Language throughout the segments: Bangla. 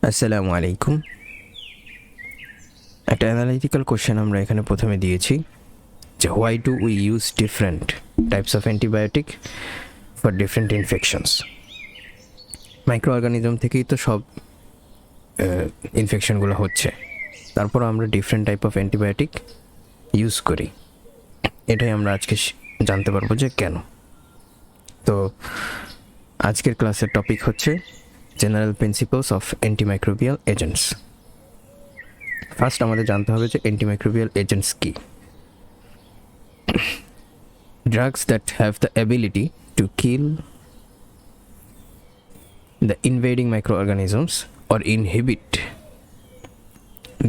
আসসালামু আলাইকুম। একটা অ্যানালিটিক্যাল কোশ্চেন আমরা এখানে প্রথমে দিয়েছি যে why do we use different types of antibiotic for different infections. Micro organism থেকেই তো সব ইনফেকশনগুলো হচ্ছে, তারপর আমরা different type of antibiotic use করি। এটাই আমরা আজকে জানতে পারবো যে কেন। তো আজকের ক্লাসের টপিক হচ্ছে general principles of antimicrobial agents. First আমাদের জানতে হবে যে অ্যান্টিমাইক্রোবিয়াল এজেন্টস কি। Drugs that have the ability to kill the invading microorganisms or inhibit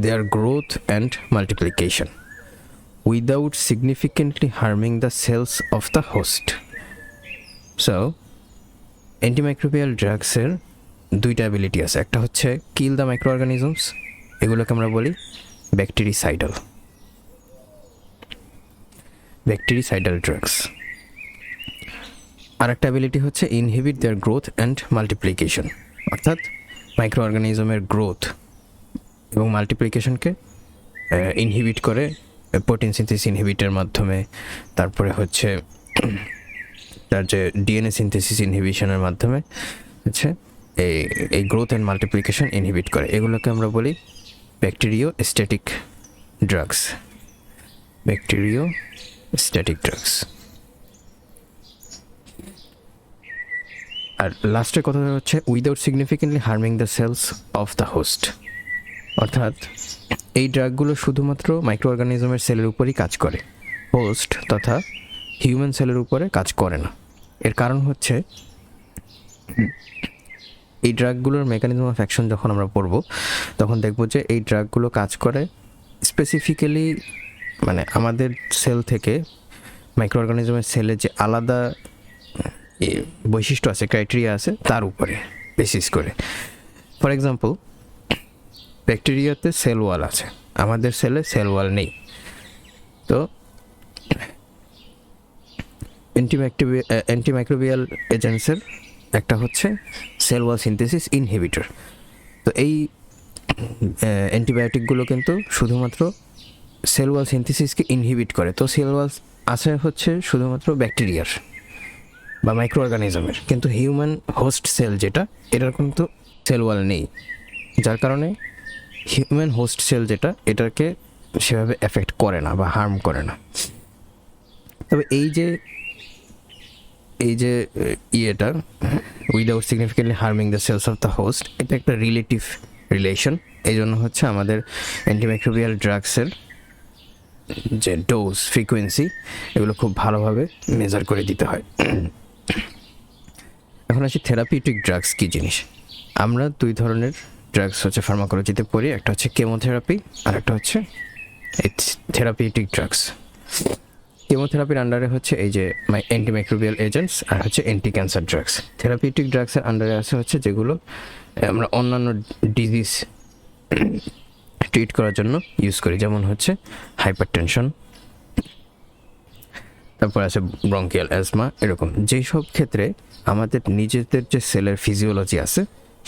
their growth and multiplication without significantly harming the cells of the host. So, antimicrobial drugs এর দুইটা অ্যাবিলিটি আছে। একটা হচ্ছে কিল দ্য মাইক্রোঅর্গানিজমস, এগুলোকে আমরা বলি ব্যাকটেরিসাইডাল ড্রাগস। আর একটা অ্যাবিলিটি হচ্ছে inhibit their growth and multiplication, অর্থাৎ মাইক্রো অর্গানিজমের গ্রোথ এবং মাল্টিপ্লিকেশনকে ইনহিবিট করে প্রোটিন সিনথেসিস ইনহিবিটের মাধ্যমে, তারপরে হচ্ছে তার যে ডিএনএ সিনথেসিস ইনহিবিশনের মাধ্যমে হচ্ছে এই গ্রোথ অ্যান্ড মাল্টিপ্লিকেশন ইনহিবিট করে। এগুলোকে আমরা বলি ব্যাকটেরিওস্ট্যাটিক ড্রাগস। আর লাস্টের কথা হচ্ছে without significantly harming the cells of the host, অর্থাৎ এই ড্রাগগুলো শুধুমাত্র মাইক্রো অর্গানিজমের সেলের উপরই কাজ করে, হোস্ট তথা হিউম্যান সেলের উপরে কাজ করে না। এর কারণ হচ্ছে এই ড্রাগগুলোর মেকানিজম অফ অ্যাকশন যখন আমরা পড়ব তখন দেখব যে এই ড্রাগগুলো কাজ করে স্পেসিফিক্যালি মানে আমাদের সেল থেকে মাইক্রো অর্গানিজমের সেলে যে আলাদা বৈশিষ্ট্য আছে, ক্রাইটেরিয়া আছে, তার উপরে বেসিস করে। ফর এক্সাম্পল, ব্যাকটেরিয়াতে সেল ওয়াল আছে, আমাদের সেলে সেল ওয়াল নেই। তো অ্যান্টিমাইক্রোবিয়াল এজেন্টসের একটা হচ্ছে সেল ওয়াল সিনথেসিস ইনহিবিটর। তো এই অ্যান্টিবায়োটিকগুলো কিন্তু শুধুমাত্র সেল ওয়াল সিনথেসিসকে ইনহিবিট করে। তো সেল ওয়াল আছে হচ্ছে শুধুমাত্র ব্যাকটেরিয়ার বা মাইক্রো অর্গানিজমের, কিন্তু হিউম্যান হোস্ট সেল যেটা, এটার কিন্তু সেল ওয়াল নেই, যার কারণে হিউম্যান হোস্ট সেল যেটা এটাকে সেভাবে এফেক্ট করে না বা হার্ম করে না। তবে এই যে ইয়েটা without significantly harming the cells of the host, এটা একটা রিলেটিভ রিলেশন। এই জন্য হচ্ছে আমাদের অ্যান্টিমাইক্রোবিয়াল ড্রাগসের যে ডোজ, ফ্রিকোয়েন্সি, এগুলো খুব ভালোভাবে মেজার করে দিতে হয়। এখন আসি থেরাপিউটিক ড্রাগস কী জিনিস। আমরা দুই ধরনের ড্রাগস হচ্ছে ফার্মাকোলজিতে পড়ি, একটা হচ্ছে কেমোথেরাপি আর একটা হচ্ছে থেরাপিউটিক ড্রাগস। কেমোথেরাপির আন্ডারে হচ্ছে এই যে অ্যান্টিমাইক্রোবিয়াল এজেন্টস আর হচ্ছে অ্যান্টি ক্যান্সার ড্রাগস। থেরাপিউটিক ড্রাগসের আন্ডারে আছে হচ্ছে যেগুলো আমরা অন্যান্য ডিজিজ ট্রিট করার জন্য ইউজ করি, যেমন হচ্ছে হাইপারটেনশন, তারপর আছে ব্রঙ্কিয়াল অ্যাজমা। এরকম যেই সব ক্ষেত্রে আমাদের নিজেদের যে সেলের ফিজিওলজি আছে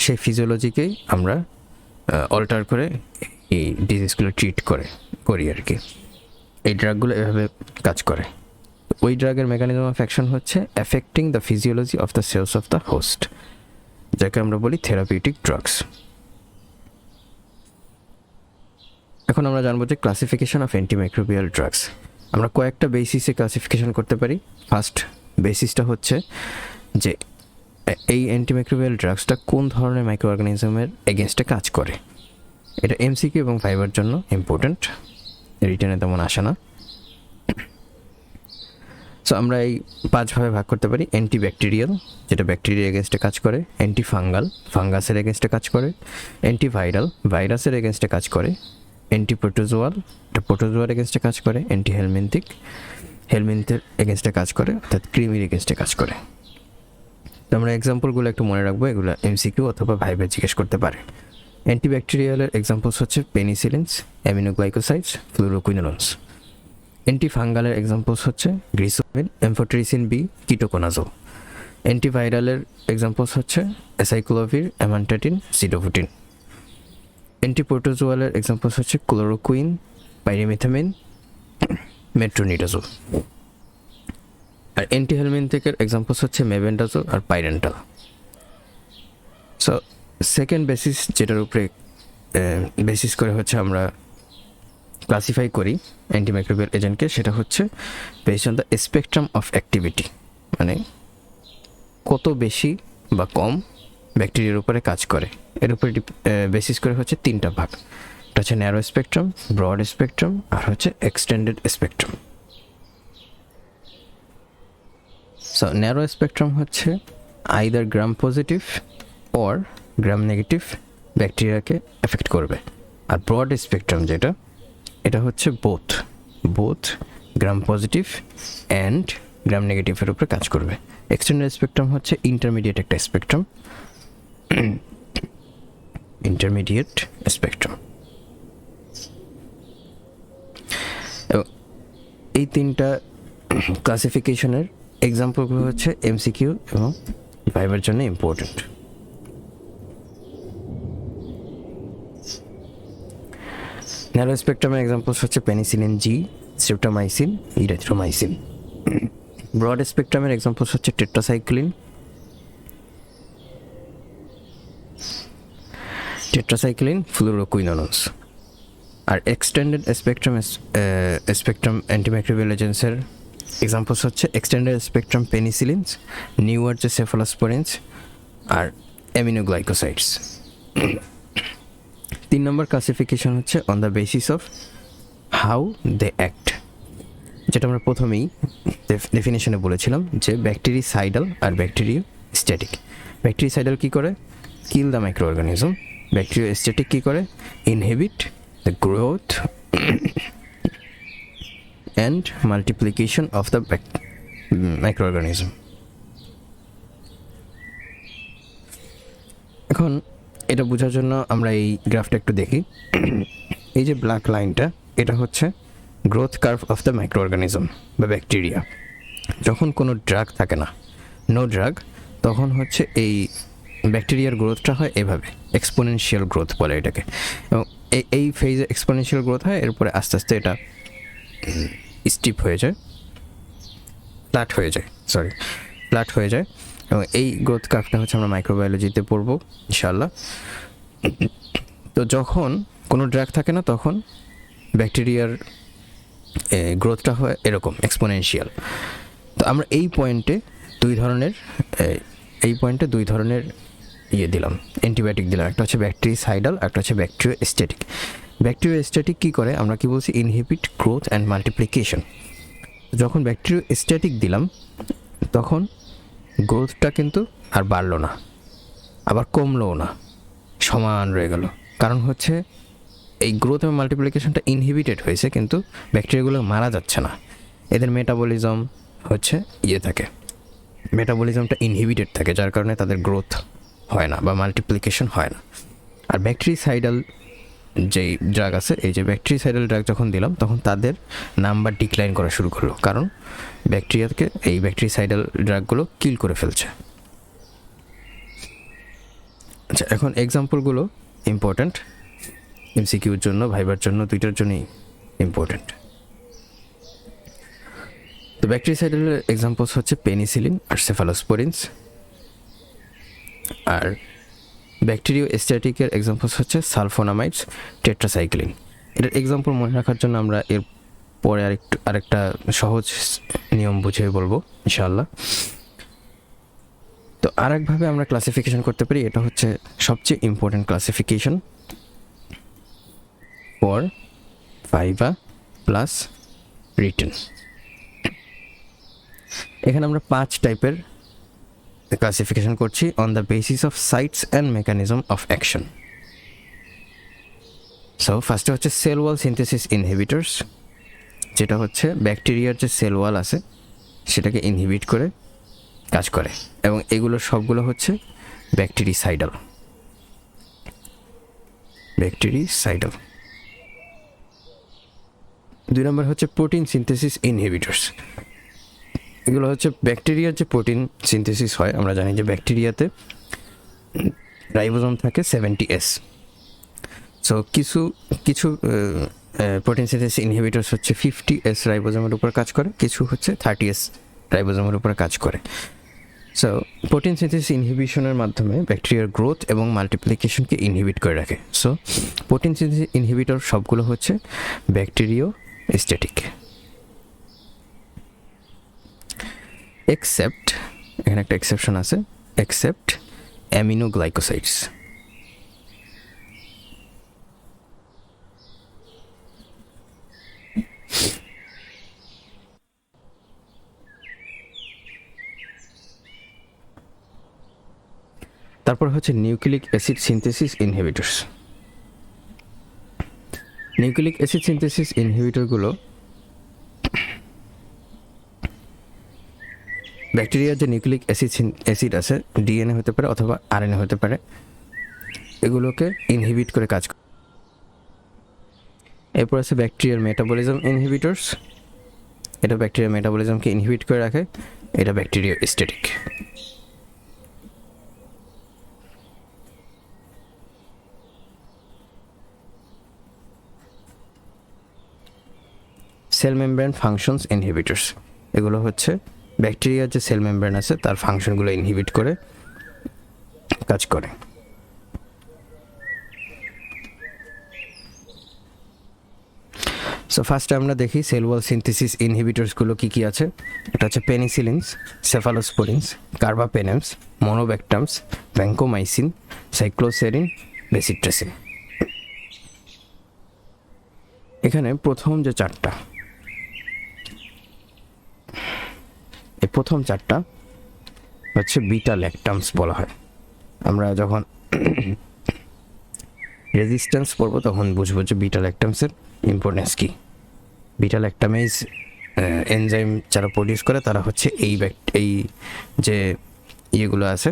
সেই ফিজিওলজিকেই আমরা অল্টার করে এই ডিজিজগুলো ট্রিট করি আর কি। এই ড্রাগগুলো এভাবে কাজ করে। ওই ড্রাগের মেকানিজম অফ অ্যাকশন হচ্ছে affecting the physiology of the cells of the host, যাকে আমরা বলি থেরাপিউটিক ড্রাগস। এখন আমরা জানবো যে ক্লাসিফিকেশন অফ অ্যান্টিমাইক্রোবিয়াল ড্রাগস। আমরা কয়েকটা বেসিসে ক্লাসিফিকেশন করতে পারি। ফার্স্ট বেসিসটা হচ্ছে যে এই অ্যান্টিমাইক্রোবিয়াল ড্রাগসটা কোন ধরনের মাইক্রো অর্গানিজমের এগেনস্টে কাজ করে। এটা এমসিকিউ এবং ভাইবার জন্য ইম্পর্ট্যান্ট, রিটেনে তেমন আসে না। সো আমরা এই 5 ভাবে ভাগ করতে পারি। অ্যান্টিব্যাকটেরিয়াল, যেটা ব্যাকটেরিয়া এগেনস্টে কাজ করে; অ্যান্টিফাঙ্গাল, ফাঙ্গাসের এগেনস্টে কাজ করে; অ্যান্টিভাইরাল, ভাইরাসের এগেনস্টে কাজ করে; অ্যান্টিপ্রোটোজোয়াল, এটা প্রোটোজোয়ার এগেনস্টে কাজ করে; অ্যান্টিহেলমিন্থিক, হেলমিন্থের এগেনস্টে কাজ করে, অর্থাৎ কৃমির এগেনস্টে কাজ করে। তো আমরা এক্সাম্পলগুলো একটু মনে রাখবো, এগুলো এমসিকিউ অথবা ভাইবে জিজ্ঞেস করতে পারে। অ্যান্টিব্যাকটেরিয়ালের এক্সাম্পলস হচ্ছে পেনিসিলিনস, অ্যামিনোগ্লাইকোসাইডস, ফ্লুরোকুইনোলনস। অ্যান্টিফাঙ্গালের এক্সাম্পলস হচ্ছে গ্রিসোমিন, এমফোটেরিসিন বি, কিটোকোনাজোল। অ্যান্টিভাইরালের এক্সাম্পলস হচ্ছে অ্যাসাইক্লোভির, অ্যামান্টাটিন, সিডোফুটিন। অ্যান্টিপ্রোটোজোয়ালের এক্সাম্পলস হচ্ছে ক্লোরোকুইন, পাইরিমিথামিন, মেট্রোনিডাজোল। আর অ্যান্টিহেলমিনথেকের এক্সাম্পলস হচ্ছে মেবেন্ডাজোল আর পাইরেন্টাল। সো সেকেন্ড বেসিস যেটার উপরে বেসিস করে হচ্ছে আমরা ক্লাসিফাই করি অ্যান্টিমাইক্রোবিয়াল এজেন্টকে, সেটা হচ্ছে based on the spectrum of activity, মানে কত বেশি বা কম ব্যাকটেরিয়ার উপরে কাজ করে। এর উপরে বেসিস করে হচ্ছে তিনটা ভাগ, এটা হচ্ছে ন্যারো স্পেকট্রাম, ব্রড স্পেকট্রাম আর হচ্ছে extended spectrum. So narrow spectrum হচ্ছে either gram positive or gram negative ব্যাকটেরিয়াকে এফেক্ট করবে। আর ব্রড স্পেকট্রাম যেটা, এটা হচ্ছে both gram positive and gram নেগেটিভের উপরে কাজ করবে। এক্সটেন্ডেড স্পেকট্রাম হচ্ছে ইন্টারমিডিয়েট একটা স্পেকট্রাম, ইন্টারমিডিয়েট স্পেকট্রাম। এই তিনটা ক্লাসিফিকেশনের এক্সাম্পলগুলো হচ্ছে এমসিকিউ এবং ভাইবার জন্য ইম্পর্টেন্ট। ন্যারো স্পেকট্রামের এক্সাম্পলস হচ্ছে penicillin G, streptomycin, erythromycin. Broad স্পেকট্রামের এক্সাম্পলস হচ্ছে টেট্রাসাইক্লিন, ফ্লুরোকুইনোনস। আর এক্সটেন্ডেড স্পেকট্রাম অ্যান্টিমাইক্রোবিয়াল এজেন্টসের এক্সাম্পলস হচ্ছে এক্সটেন্ডেড স্পেকট্রাম পেনিসিলিনস, নিউয়ার যে সেফালোস্পোরিনস আর অ্যামিনোগ্লাইকোসাইডস। 3 নম্বর ক্লাসিফিকেশন হচ্ছে on the basis of how they act, যেটা আমরা প্রথমেই ডেফিনেশনে বলেছিলাম যে ব্যাকটেরিসাইডাল আর ব্যাকটেরিওস্ট্যাটিক। ব্যাকটেরিসাইডাল কী করে? Kill the microorganism. Bacteriostatic কী করে? Inhibit the growth and multiplication of the microorganism. এখন এটা বোঝার জন্য আমরা এই গ্রাফটা একটু দেখি। এই যে ব্ল্যাক লাইনটা, এটা হচ্ছে growth curve of the micro organism বা ব্যাকটেরিয়া। যখন কোনো ড্রাগ থাকে না, নো ড্রাগ, তখন হচ্ছে এই ব্যাকটেরিয়ার গ্রোথটা হয় এভাবে, এক্সপোনেনশিয়াল গ্রোথ বলে এটাকে। এবং এই ফেজে এক্সপোনেনশিয়াল গ্রোথ হয়, এরপরে আস্তে আস্তে এটা স্টিপ হয়ে যায়, ফ্ল্যাট হয়ে যায়। এবং এই গ্রোথ কার্ভটা হচ্ছে আমরা মাইক্রোবায়োলজিতে পড়বো ইনশাআল্লাহ। তো যখন কোনো ড্রাগ থাকে না, তখন ব্যাকটেরিয়ার গ্রোথটা হয় এরকম এক্সপোনেনশিয়াল। তো আমরা এই পয়েন্টে দুই ধরনের দিলাম, অ্যান্টিবায়োটিক দিলাম। একটা হচ্ছে ব্যাকটেরিসাইডাল, একটা হচ্ছে ব্যাকটেরিওস্ট্যাটিক। ব্যাকটেরিওস্ট্যাটিক কী করে? আমরা কি বলছি? Inhibit growth and multiplication. যখন ব্যাকটেরিওস্ট্যাটিক দিলাম, তখন গ্রোথটা কিন্তু আর বাড়লো না, আবার কমলোও না, সমান রয়ে গেল। কারণ হচ্ছে এই গ্রোথ এবং মাল্টিপ্লিকেশনটা ইনহিবিটেড হয়েছে, কিন্তু ব্যাকটেরিয়াগুলো মারা যাচ্ছে না। এদের মেটাবলিজম হচ্ছে থাকে, মেটাবলিজমটা ইনহিবিটেড থাকে, যার কারণে তাদের গ্রোথ হয় না বা মাল্টিপ্লিকেশন হয় না। আর ব্যাকটেরিসাইডাল যেই ড্রাগ আছে, এই যে ব্যাকটেরিসাইডাল ড্রাগ যখন দিলাম, তখন তাদের নাম্বার ডিক্লাইন করা শুরু করলো, কারণ ব্যাকটেরিয়াকে এই ব্যাকটেরিসাইডাল ড্রাগগুলো কিল করে ফেলছে। আচ্ছা, এখন এক্সাম্পলগুলো ইম্পর্ট্যান্ট এমসিকিউর জন্য, ভাইবার জন্য, দুইটার জন্যই ইম্পর্ট্যান্ট। তো ব্যাকটেরিসাইডালের এক্সাম্পলস হচ্ছে পেনিসিলিন আর সেফালোস্পোরিনস। আর ব্যাকটেরিওস্ট্যাটিকের এক্সাম্পলস হচ্ছে সালফোনামাইডস, টেট্রাসাইক্লিন। এটার এক্সাম্পল মনে রাখার জন্য আমরা এর পরে আরেকটা সহজ নিয়ম বুঝিয়ে বলবো ইনশাআল্লাহ। তো আরেকভাবে আমরা ক্লাসিফিকেশন করতে পারি, এটা হচ্ছে সবচেয়ে important classification for viva plus written. এখানে আমরা 5 টাইপের ক্লাসিফিকেশন করছি on the basis of sites and mechanism of action. So ফার্স্টে হচ্ছে সেল ওয়াল সিনথেসিস ইনহিবিটরস, যেটা হচ্ছে ব্যাকটেরিয়ার যে সেল ওয়াল আছে সেটাকে ইনহিবিট করে কাজ করে, এবং এগুলো সবগুলো হচ্ছে ব্যাকটেরিসাইডাল। 2 নম্বর হচ্ছে প্রোটিন সিনথেসিস ইনহিবিটরস। এগুলো হচ্ছে ব্যাকটেরিয়ার যে প্রোটিন সিনথেসিস হয়, আমরা জানি যে ব্যাকটেরিয়াতে রাইবোজোম থাকে 70S। সো কিছু কিছু প্রোটিন সিনথেসিস ইনহিবিটরস হচ্ছে 50S রাইবোজোমের উপর কাজ করে, কিছু হচ্ছে 30S রাইবোজোমের উপর কাজ করে। সো প্রোটিন সিনথেসিস ইনহিবিশনের মাধ্যমে ব্যাকটেরিয়ার গ্রোথ এবং মাল্টিপ্লিকেশনকে ইনহিবিট করে রাখে। সো প্রোটিন সিনথেসিস ইনহিবিটর সবগুলো হচ্ছে ব্যাকটেরিও স্ট্যাটিক, এক্সেপ্ট, এখানে একটা এক্সেপশন আছে, এক্সেপ্ট অ্যামিনোগ্লাইকোসাইডস। তারপর হচ্ছে nucleic acid synthesis inhibitors. Nucleic acid synthesis ইনহিবিটরগুলো ব্যাকটেরিয়ার যে নিউক্লিক অ্যাসিড আছে, ডিএনএ হতে পারে অথবা আরএনএ হতে পারে, এগুলোকে ইনহিবিট করে কাজ করে। এরপর আছে ব্যাকটেরিয়ার মেটাবলিজম ইনহিবিটরস। এটা ব্যাকটেরিয়ার মেটাবলিজমকে ইনহিবিট করে রাখে, এটা bacteria static. Cell membrane functions inhibitors, এগুলো হচ্ছে ব্যাকটেরিয়ার যে সেল মেমব্রেন আছে তার ফাংশনগুলো ইনহিবিট করে কাজ করে। সো ফার্স্টে আমরা দেখি সেল ওয়াল সিনথেসিস ইনহিবিটরসগুলো কী কী আছে। এটা হচ্ছে পেনিসিলিনস, সেফালোস্পোরিনস, কার্বাপেনেমস, মনোব্যাক্টামস, ভ্যাঙ্কোমাইসিন, সাইক্লোসেরিন, বেসিট্রেসিন। এখানে প্রথম যে চারটা, এই প্রথম চারটা হচ্ছে বিটা ল্যাকটামস বলা হয়। আমরা যখন রেজিস্ট্যান্স পড়বো তখন বুঝবো যে বিটা ল্যাকটামসের ইম্পর্টেন্স কী। বিটা ল্যাকটামেজ এনজাইম যারা প্রডিউস করে তারা হচ্ছে এই যে ইয়েগুলো আছে,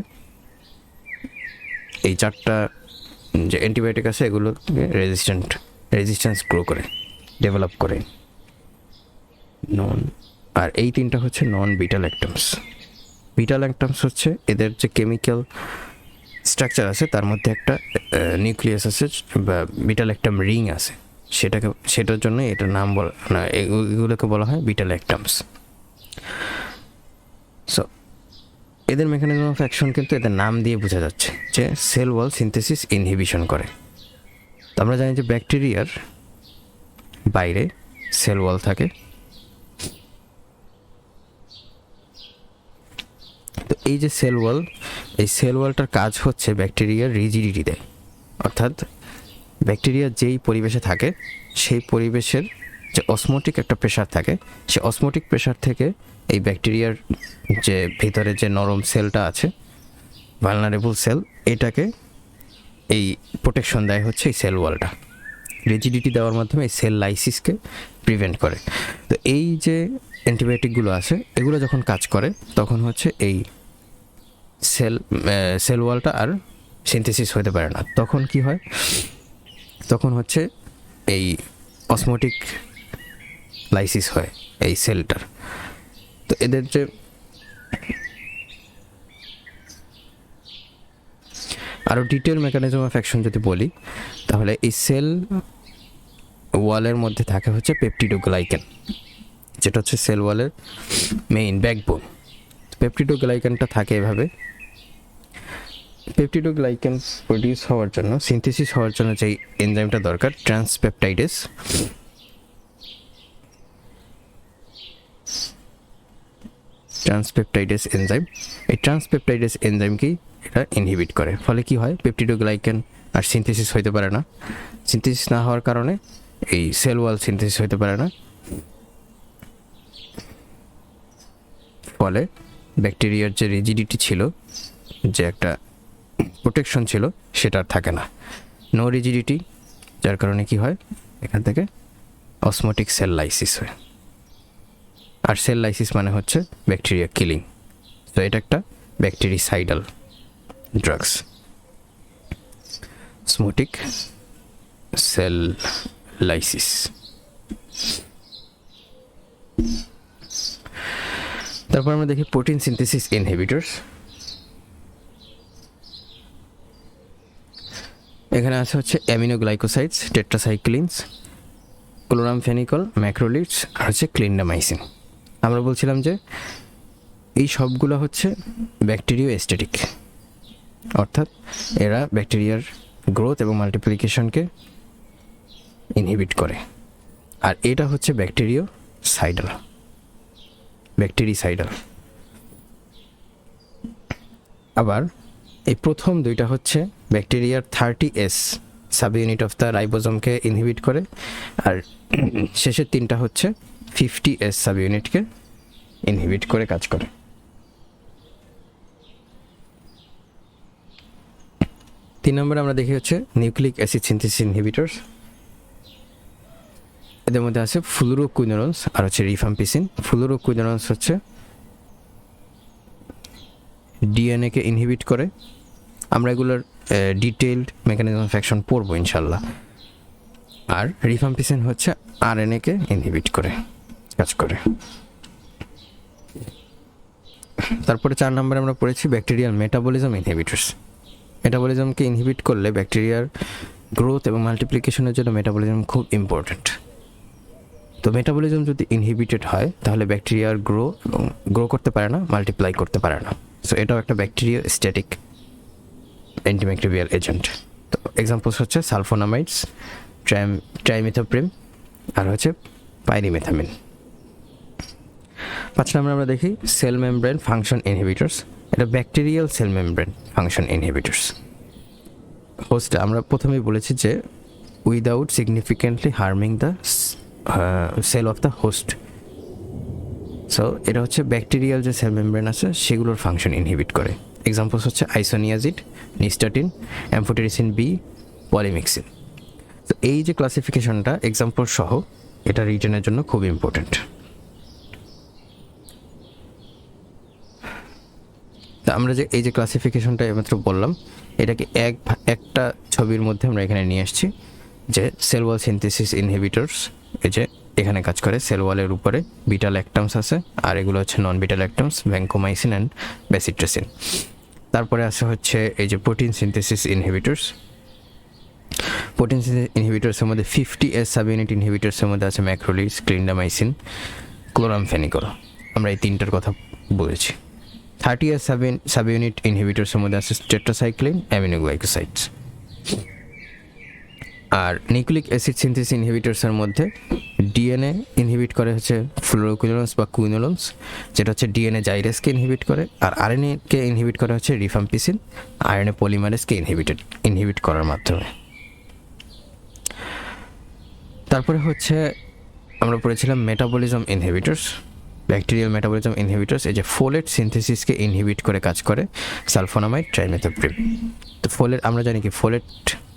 এই চারটা যে অ্যান্টিবায়োটিক আছে এগুলো রেজিস্ট্যান্স গ্রো করে, ডেভেলপ করে। আর এই তিনটা হচ্ছে নন বিটা ল্যাকটামস। বিটা ল্যাকটামস হচ্ছে এদের যে কেমিক্যাল স্ট্রাকচার আছে তার মধ্যে একটা নিউক্লিয়াস আছে বা বিটা ল্যাকটাম রিং আছে, সেটার জন্য এটার নাম বলা না, এগুলোকে বলা হয় বিটা ল্যাকটামস। সো এদের মেকানিজম অফ অ্যাকশন কিন্তু এদের নাম দিয়ে বোঝা যাচ্ছে যে সেল ওয়াল সিনথেসিস ইনহিবিশন করে। তো আমরা জানি যে ব্যাকটেরিয়ার বাইরে সেল ওয়াল থাকে, তো এই যে সেল ওয়াল, এই সেল ওয়ালটার কাজ হচ্ছে ব্যাকটেরিয়ার রিজিডিটি দেয়। অর্থাৎ ব্যাকটেরিয়া যেই পরিবেশে থাকে সেই পরিবেশের যে অসমোটিক একটা প্রেশার থাকে, সেই অসমোটিক প্রেশার থেকে এই ব্যাকটেরিয়ার যে ভিতরে যে নরম সেলটা আছে, ভালনারেবল সেল, এটাকে এই প্রোটেকশন দেয় হচ্ছে এই সেল ওয়ালটা। রিজিডিটি দেওয়ার মাধ্যমে এই সেল লাইসিসকে প্রিভেন্ট করে। তো এই যে অ্যান্টিবায়োটিকগুলো আছে এগুলো যখন কাজ করে তখন হচ্ছে এই সেল ওয়ালটা আর সিনথেসিস হতে পারে না। তখন কি হয়, তখন হচ্ছে এই অসমোটিক লাইসিস হয় এই সেলটার। তো এদের যে আরও ডিটেল মেকানিজম অফ অ্যাকশন যদি বলি তাহলে এই সেল ওয়ালের মধ্যে থাকে হচ্ছে পেপটিডোগ্লাইকেন, যেটা হচ্ছে সেল ওয়ালের মেইন ব্যাকবোন। পেপটিডোগ্লাইকেনটা থাকে এভাবে। পেপটিডোগ্লাইকেন প্রডিউস হওয়ার জন্য, সিনথেসিস হওয়ার জন্য যেই এনজাইমটা দরকার, ট্রান্সপেপটাইডেস, এনজাইম, এই ট্রান্সপেপটাইডেস এনজাইমকেই এটা ইনহিবিট করে। ফলে কি হয়, পেপটিডোগ্লাইকেন আর সিনথেসিস হইতে পারে না। সিনথেসিস না হওয়ার কারণে এই সেল ওয়াল সিনথেসিস হইতে পারে না, ফলে ব্যাকটেরিয়ার যে রিজিডিটি ছিল, যে একটা প্রোটেকশন ছিল, সেটা আর থাকে না। নো রিজিডিটি, যার কারণে কি হয়, এখান থেকে অসমোটিক সেল লাইসিস হয়। আর সেল লাইসিস মানে হচ্ছে ব্যাকটেরিয়া কিলিং। তো এটা একটা bactericidal drugs, osmotic cell lysis. তারপর আমরা দেখি প্রোটিন সিনথেসিস ইনহিবিটরস। এখানে আছে হচ্ছে অ্যামিনোগ্লাইকোসাইডস, টেট্রাসাইক্লিনস, ক্লোরামফেনিকল, ম্যাক্রোলিডস আর হচ্ছে ক্লিন্ডামাইসিন। আমরা বলছিলাম যে এই সবগুলো হচ্ছে ব্যাকটেরিয়া এস্টেটিক, অর্থাৎ এরা ব্যাকটেরিয়ার গ্রোথ এবং মাল্টিপ্লিকেশনকে ইনহিবিট করে। আর এটা হচ্ছে ব্যাকটেরিসাইডাল। আবার এই প্রথম দুইটা হচ্ছে ব্যাকটেরিয়ার 30S sub unit of the রাইবোজোমকে ইনহিবিট করে, আর শেষের তিনটা হচ্ছে 50S সাব ইউনিটকে ইনহিবিট করে কাজ করে। তিন নম্বরে আমরা দেখি হচ্ছে নিউক্লিক অ্যাসিড সিনথেসিস ইনহিবিটরস। এদের মধ্যে আছে ফ্লুরোকুইনোলন্স আর হচ্ছে রিফাম্পিসিন। ফ্লুরোকুইনোলন্স হচ্ছে ডিএনএকে ইনহিবিট করে। আমরা এগুলোর ডিটেইলড মেকানিজম অফ অ্যাকশন পড়বো ইনশাল্লাহ। আর রিফাম্পিসিন হচ্ছে আরএনএকে ইনহিবিট করে কাজ করে। তারপরে 4 নম্বরে আমরা পড়েছি ব্যাকটেরিয়াল মেটাবলিজম ইনহিবিটরস। মেটাবলিজমকে ইনহিবিট করলে ব্যাকটেরিয়ার গ্রোথ এবং মাল্টিপ্লিকেশনের জন্য মেটাবলিজম খুব ইম্পর্ট্যান্ট। তো মেটাবলিজম যদি ইনহিবিটেড হয় তাহলে ব্যাকটেরিয়ার গ্রো করতে পারে না, মাল্টিপ্লাই করতে পারে না। সো এটাও একটা ব্যাকটেরিয়া স্ট্যাটিক অ্যান্টিমাইক্রোবিয়াল এজেন্ট। তো এক্সাম্পলস হচ্ছে সালফোনামাইডস, ট্রাইমিথোপ্রিম আর হচ্ছে পাইরিমেথামিন। 5 নম্বরে আমরা দেখি সেল মেমব্রেন ফাংশন ইনহিবিটরস। এটা bacterial cell membrane function inhibitors. Host আমরা প্রথমেই বলেছি যে without significantly harming the cell of the host. So এটা হচ্ছে ব্যাকটেরিয়াল যে সেল মেমব্রেন আছে সেগুলোর ফাংশন ইনহিবিট করে। এক্সাম্পলস হচ্ছে isoniazid, nystatin, amphotericin B, polymyxin. তো এই যে ক্লাসিফিকেশনটা এক্সাম্পল সহ এটা রিটেনের জন্য খুব ইম্পর্ট্যান্ট। তা আমরা যে এই যে ক্লাসিফিকেশনটা এইমাত্র বললাম এটাকে একটা ছবির মধ্যে আমরা এখানে নিয়ে আসছি যে সেল ওয়াল সিনথেসিস ইনহিবিটরস। এই যে এখানে কাজ করে সেল ওয়ালের উপরে বিটা ল্যাকটামস আছে, আর এগুলো হচ্ছে non beta lactams, vancomycin and bacitracin. তারপরে আছে হচ্ছে এই যে protein synthesis inhibitors. Protein synthesis ইনহিবিটরসের মধ্যে 50S সাব ইউনিট ইনহিবিটরসের মধ্যে আছে ম্যাক্রোলিডস, ক্লিন্ডামাইসিন, ক্লোরামফেনিকল। আমরা এই তিনটার কথা বলেছি। 30S সাব ইউনিট ইনহিবিটরসের মধ্যে আছে টেট্রাসাইক্লিন, অ্যামিনোগ্লাইকোসাইডস। আর নিউক্লিক অ্যাসিড সিনথেসিস ইনহিবিটরসের মধ্যে ডিএনএ ইনহিবিট করে হচ্ছে ফ্লুরোকুইনোলন্স বা কুইনোলন্স, যেটা হচ্ছে ডিএনএ জাইরেসকে ইনহিবিট করে। আর আরএনএকে ইনহিবিট করে হচ্ছে রিফাম্পিসিন, আরএনএ পলিমারেজকে ইনহিবিট করার মাধ্যমে। তারপরে হচ্ছে আমরা পড়েছিলাম metabolism inhibitors, bacterial metabolism inhibitors. এই যে ফোলেট সিনথেসিসকে ইনহিবিট করে কাজ করে সালফোনামাইড, ট্রাইমেথোপ্রিম। তো ফোলেট আমরা জানি কি ফোলেট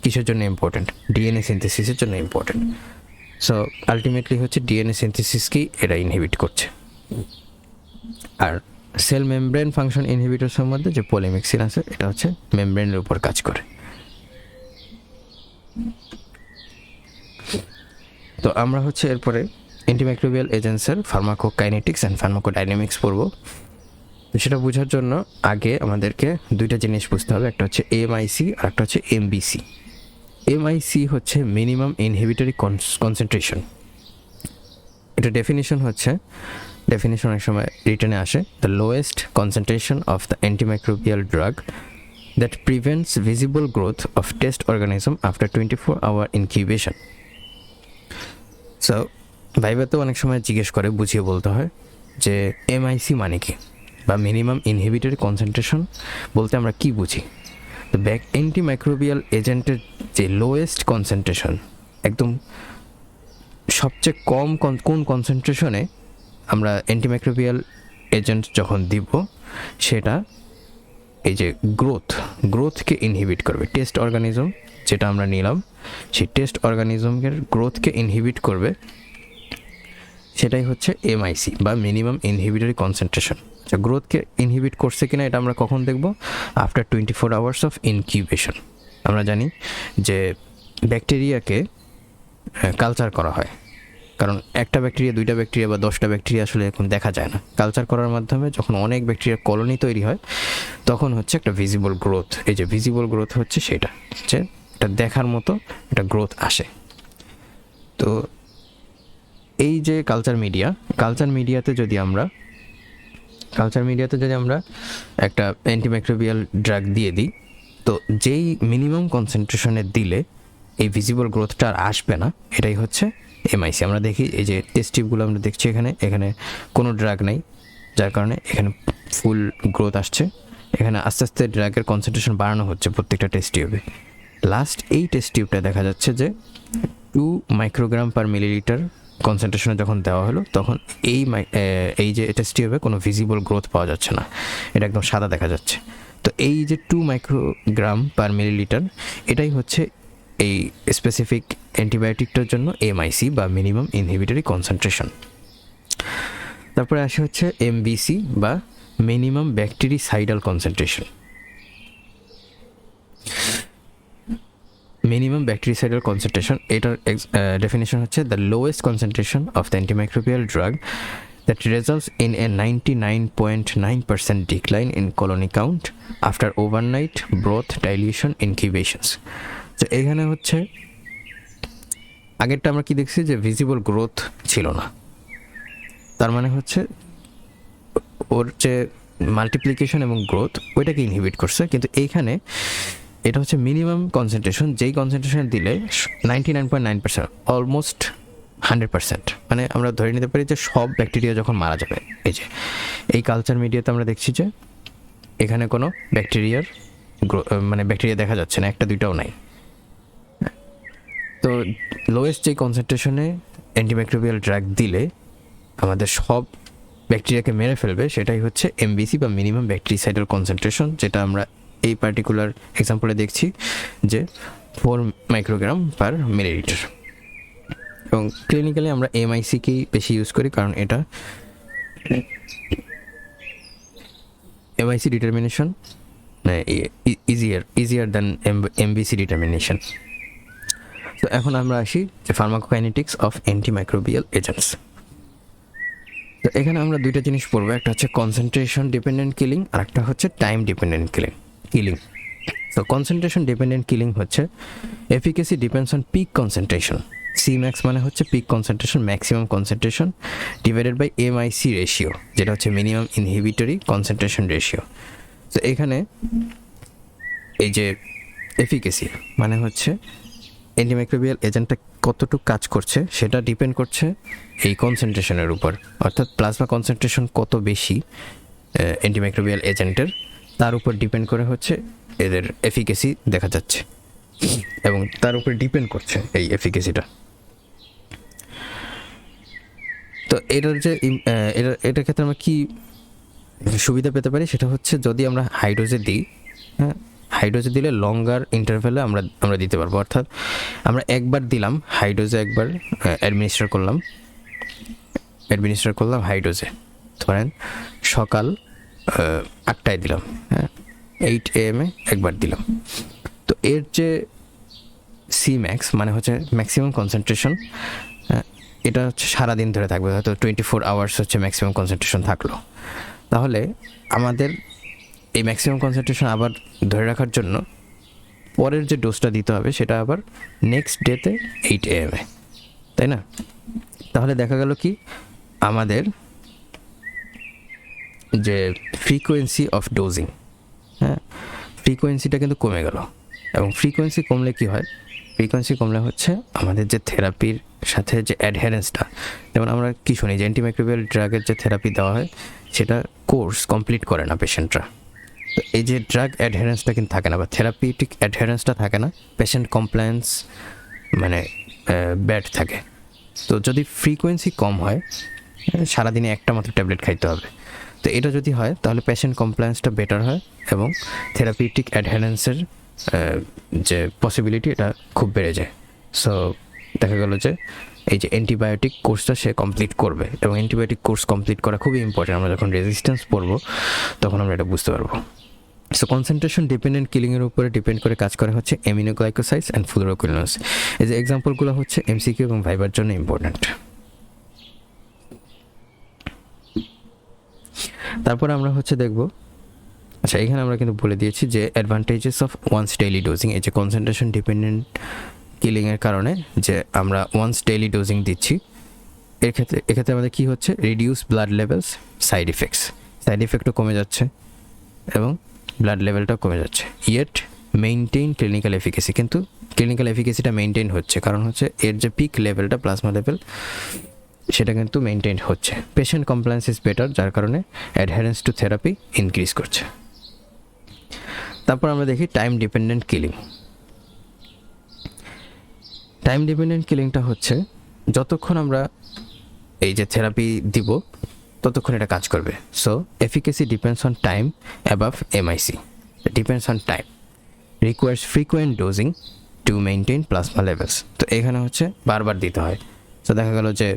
কিসের জন্য ইম্পর্টেন্ট? ডিএনএ সিনথেসিসের জন্য ইম্পর্টেন্ট। সো আলটিমেটলি হচ্ছে ডিএনএ সিনথেসিসকেই এরা ইনহিবিট করছে। আর সেল মেমব্রেন ফাংশন ইনহিবিটরসের মধ্যে যে পলিমিক্সিন আছে এটা হচ্ছে মেমব্রেনের উপর কাজ করে। তো আমরা হচ্ছে এরপরে অ্যান্টিমাইক্রোবিয়াল এজেন্টসের ফার্মাকোকাইনেটিক্স অ্যান্ড ফার্মাকোডাইনামিক্স পড়ব। তো সেটা বোঝার জন্য আগে আমাদেরকে দুইটা জিনিস বুঝতে হবে, একটা হচ্ছে এমআইসি আর একটা হচ্ছে এমবিসি। এমআইসি হচ্ছে মিনিমাম ইনহিবিটরি কনসেন্ট্রেশন। এটা ডেফিনিশন অনেক সময় রিটেনে আসে, the lowest concentration of the antimicrobial drug that prevents visible growth of test organism after 24 hour incubation. So ভাইবাতেও অনেক সময় জিজ্ঞেস করে, বুঝিয়ে বলতে হয় যে এমআইসি মানে কি, বা মিনিমাম ইনহিবিটরি কনসেন্ট্রেশন বলতে আমরা কি বুঝি। তো অ্যান্টিমাইক্রোবিয়াল এজেন্টের যে লোয়েস্ট কনসেন্ট্রেশন, একদম সবচেয়ে কম কোন কনসেন্ট্রেশনে আমরা অ্যান্টিমাইক্রোবিয়াল এজেন্ট যখন দিব সেটা এই যে গ্রোথকে ইনহিবিট করবে। টেস্ট অর্গানিজম যেটা আমরা নিলাম সেই টেস্ট অর্গানিজমের গ্রোথকে ইনহিবিট করবে, সেটাই হচ্ছে এমআইসি বা মিনিমাম ইনহিবিটরি কনসেন্ট্রেশন। আচ্ছা, গ্রোথকে ইনহিবিট করছে কিনা এটা আমরা কখন দেখব? After 24 hours of incubation. আমরা জানি যে ব্যাকটেরিয়াকে কালচার করা হয়, কারণ একটা ব্যাকটেরিয়া, 2টা ব্যাকটেরিয়া বা 10টা ব্যাকটেরিয়া আসলে এখন দেখা যায় না। কালচার করার মাধ্যমে যখন অনেক ব্যাকটেরিয়ার কলোনি তৈরি হয় তখন হচ্ছে একটা ভিজিবল গ্রোথ। এই যে ভিজিবল গ্রোথ হচ্ছে সেটা হচ্ছে এটা দেখার মতো একটা গ্রোথ আসে। তো এই যে কালচার মিডিয়াতে যদি আমরা একটা অ্যান্টিমাইক্রোবিয়াল ড্রাগ দিয়ে দিই, তো যেই মিনিমাম কনসেন্ট্রেশনে দিলে এই ভিজিবল গ্রোথটা আর আসবে না, এটাই হচ্ছে এমআইসি। আমরা দেখি এই যে টেস্ট টিউবগুলো আমরা দেখছি, এখানে কোনো ড্রাগ নেই, যার কারণে এখানে ফুল গ্রোথ আসছে। এখানে আস্তে আস্তে ড্রাগের কনসেন্ট্রেশন বাড়ানো হচ্ছে প্রত্যেকটা টেস্ট টিউবে। লাস্ট এই টেস্ট টিউবটা দেখা যাচ্ছে যে 2 মাইক্রোগ্রাম পার মিলিলিটার কনসেন্ট্রেশনে যখন দেওয়া হলো, তখন এই যে টেস্ট টিউবে কোনো ভিজিবল গ্রোথ পাওয়া যাচ্ছে না, এটা একদম সাদা দেখা যাচ্ছে। তো এই যে 2 মাইক্রোগ্রাম পার মিলিলিটার, এটাই হচ্ছে এই স্পেসিফিক অ্যান্টিবায়োটিকটার জন্য এমআইসি বা মিনিমাম ইনহিবিটরি কনসেন্ট্রেশন। তারপরে আসে হচ্ছে এমবিসি বা minimum bactericidal concentration. Minimum bactericidal concentration, এটার ডেফিনেশন হচ্ছে the lowest concentration of the antimicrobial drug that results in a 99.9% decline in colony count after overnight broth dilution incubations. তো এখানে হচ্ছে আগেরটা আমরা কি দেখছি যে ভিজিবল গ্রোথ ছিল না, তার মানে হচ্ছে ওর যে মাল্টিপ্লিকেশন এবং গ্রোথ ওইটাকে ইনহিবিট করছে। কিন্তু এইখানে এটা হচ্ছে মিনিমাম কনসেন্ট্রেশন, যেই কনসেন্ট্রেশন দিলে 99.9%, অলমোস্ট 100%, মানে আমরা ধরে নিতে পারি যে সব ব্যাকটেরিয়া যখন মারা যাবে। এই যে এই কালচার মিডিয়াতে আমরা দেখছি যে এখানে কোনো ব্যাকটেরিয়া দেখা যাচ্ছে না, একটা দুইটাও নাই। তো লোয়েস্ট যে কনসেন্ট্রেশনে অ্যান্টিমাইক্রোবিয়াল ড্রাগ দিলে আমাদের সব ব্যাকটেরিয়াকে মেরে ফেলবে, সেটাই হচ্ছে এমবিসি বা মিনিমাম ব্যাকটেরিসাইডাল কনসেন্ট্রেশন, যেটা আমরা এই পার্টিকুলার এক্সাম্পলে দেখছি যে 4 মাইক্রোগ্রাম পার মিলিলিটার। এবং ক্লিনিক্যালি আমরা এমআইসিকেই বেশি ইউজ করি, কারণ এটা MIC determination easier than MBC determination. তো এখন আমরা আসি যে ফার্মাকোকাইনেটিক্স অফ অ্যান্টিমাইক্রোবিয়াল এজেন্টস। তো এখানে আমরা দুইটা জিনিস পড়বো, একটা হচ্ছে কনসেন্ট্রেশন ডিপেন্ডেন্ট কিলিং, আর একটা হচ্ছে টাইম ডিপেন্ডেন্ট কিলিং। তো কনসেন্ট্রেশন ডিপেন্ডেন্ট কিলিং হচ্ছে efficacy depends on peak concentration. C max মানে হচ্ছে peak concentration, maximum concentration divided by MIC ratio, যেটা হচ্ছে মিনিমাম ইনহিবিটরি কনসেন্ট্রেশন রেশিও। তো এখানে এই যে এফিকেসি মানে হচ্ছে অ্যান্টিমাইক্রোবিয়াল এজেন্টটা কতটুকু কাজ করছে সেটা ডিপেন্ড করছে এই কনসেন্ট্রেশনের উপর, অর্থাৎ প্লাজমা কনসেন্ট্রেশন কত বেশি অ্যান্টিমাইক্রোবিয়াল এজেন্টের, তার উপর ডিপেন্ড করে হচ্ছে এদের এফিকেসি দেখা যাচ্ছে, এবং তার উপরে ডিপেন্ড করছে এই এফিকেসিটা। তো এটার যে এটার ক্ষেত্রে আমরা কি সুবিধা পেতে পারি সেটা হচ্ছে যদি আমরা হাই ডোজে দিই, হ্যাঁ, হাই ডোজে দিলে লঙ্গার ইন্টারভ্যালে আমরা দিতে পারবো। অর্থাৎ আমরা একবার দিলাম হাই ডোজে, একবার অ্যাডমিনিস্টার করলাম হাই ডোজে, ধরেন সকাল 8টায় দিলাম, হ্যাঁ, 8 AM একবার দিলাম। তো এর যে সিম্যাক্স মানে হচ্ছে ম্যাক্সিমাম কনসেন্ট্রেশন, এটা হচ্ছে সারাদিন ধরে থাকবে, হয়তো 24 আওয়ার্স হচ্ছে ম্যাক্সিমাম কনসেন্ট্রেশন থাকলো। তাহলে আমাদের এই ম্যাক্সিমাম কনসেন্ট্রেশন আবার ধরে রাখার জন্য পরের যে ডোজটা দিতে হবে সেটা আবার নেক্সট ডেতে 8 AM, তাই না? তাহলে দেখা গেল কি আমাদের যে ফ্রিকোয়েন্সি অফ ডোজিং, হ্যাঁ, ফ্রিকোয়েন্সিটা কিন্তু কমে গেল। এবং ফ্রিকোয়েন্সি কমলে কি হয়? ফ্রিকোয়েন্সি কমলে হচ্ছে আমাদের যে থেরাপির সাথে যে অ্যাডহেরেন্সটা, যেমন আমরা কি শুনি যে অ্যান্টিমাইক্রোবিয়াল ড্রাগের যে থেরাপি দেওয়া হয় সেটা কোর্স কমপ্লিট করে না পেশেন্টরা। তো এই যে ড্রাগ অ্যাডহেরেন্সটা কিন্তু থাকে না, বা থেরাপিউটিক অ্যাডহেরেন্সটা থাকে না, পেশেন্ট কমপ্লায়েন্স মানে ব্যাড থাকে। তো যদি ফ্রিকোয়েন্সি কম হয়, সারাদিনে একটা মাত্র ট্যাবলেট খাইতে হবে, তো এটা যদি হয় তাহলে পেশেন্ট কমপ্লায়েন্সটা বেটার হয় এবং থেরাপিউটিক অ্যাডহেরেন্সের যে পসিবিলিটি এটা খুব বেড়ে যায়। সো দেখা গেল যে এই যে অ্যান্টিবায়োটিক কোর্সটা সে কমপ্লিট করবে, এবং অ্যান্টিবায়োটিক কোর্স কমপ্লিট করা খুবই ইম্পর্টেন্ট। আমরা যখন রেজিস্ট্যান্স পড়বো তখন আমরা এটা বুঝতে পারবো। সো কনসেন্ট্রেশন ডিপেন্ডেন্ট কিলিংয়ের উপরে ডিপেন্ড করে কাজ করে হচ্ছে অ্যামিনোগ্লাইকোসাইডস অ্যান্ড ফ্লুরোকুইনোজ। এই যে এক্সাম্পলগুলো হচ্ছে এমসিকিউ এবং ভাইবার জন্য ইম্পর্টেন্ট। তারপর আমরা হচ্ছে দেখব আচ্ছা, এখানে আমরা কিন্তু বলে দিয়েছি যে advantages of wands daily dosing, এই যে কনসেন্ট্রেশন ডিপেন্ডেন্ট কিলিংয়ের কারণে যে আমরা ওয়ান্স ডেইলি ডোজিং দিচ্ছি, এক্ষেত্রে আমাদের কী হচ্ছে, রিডিউস ব্লাড লেভেলস, সাইড ইফেক্টও কমে যাচ্ছে এবং ব্লাড লেভেলটাও কমে যাচ্ছে। ইয়েট মেইনটেইন ক্লিনিক্যাল এফিকেসি, কিন্তু ক্লিনিক্যাল এফিকেসিটা মেইনটেইন হচ্ছে, কারণ হচ্ছে এর যে পিক লেভেলটা, প্লাজমা লেভেল, সেটা কিন্তু মেইনটেইন হচ্ছে। পেশেন্ট কমপ্লায়েন্স ইজ বেটার, যার কারণে অ্যাডহারেন্স টু থেরাপি ইনক্রিজ করছে। তারপর আমরা দেখি time dependent killing. Time dependent কিলিংটা হচ্ছে যতক্ষণ আমরা এই যে থেরাপি দিব ততক্ষণ এটা কাজ করবে। So efficacy depends on time above MIC, depends on time, requires frequent dosing to maintain plasma levels. তো এখানে হচ্ছে বারবার দিতে হয়। তো দেখা গেল যে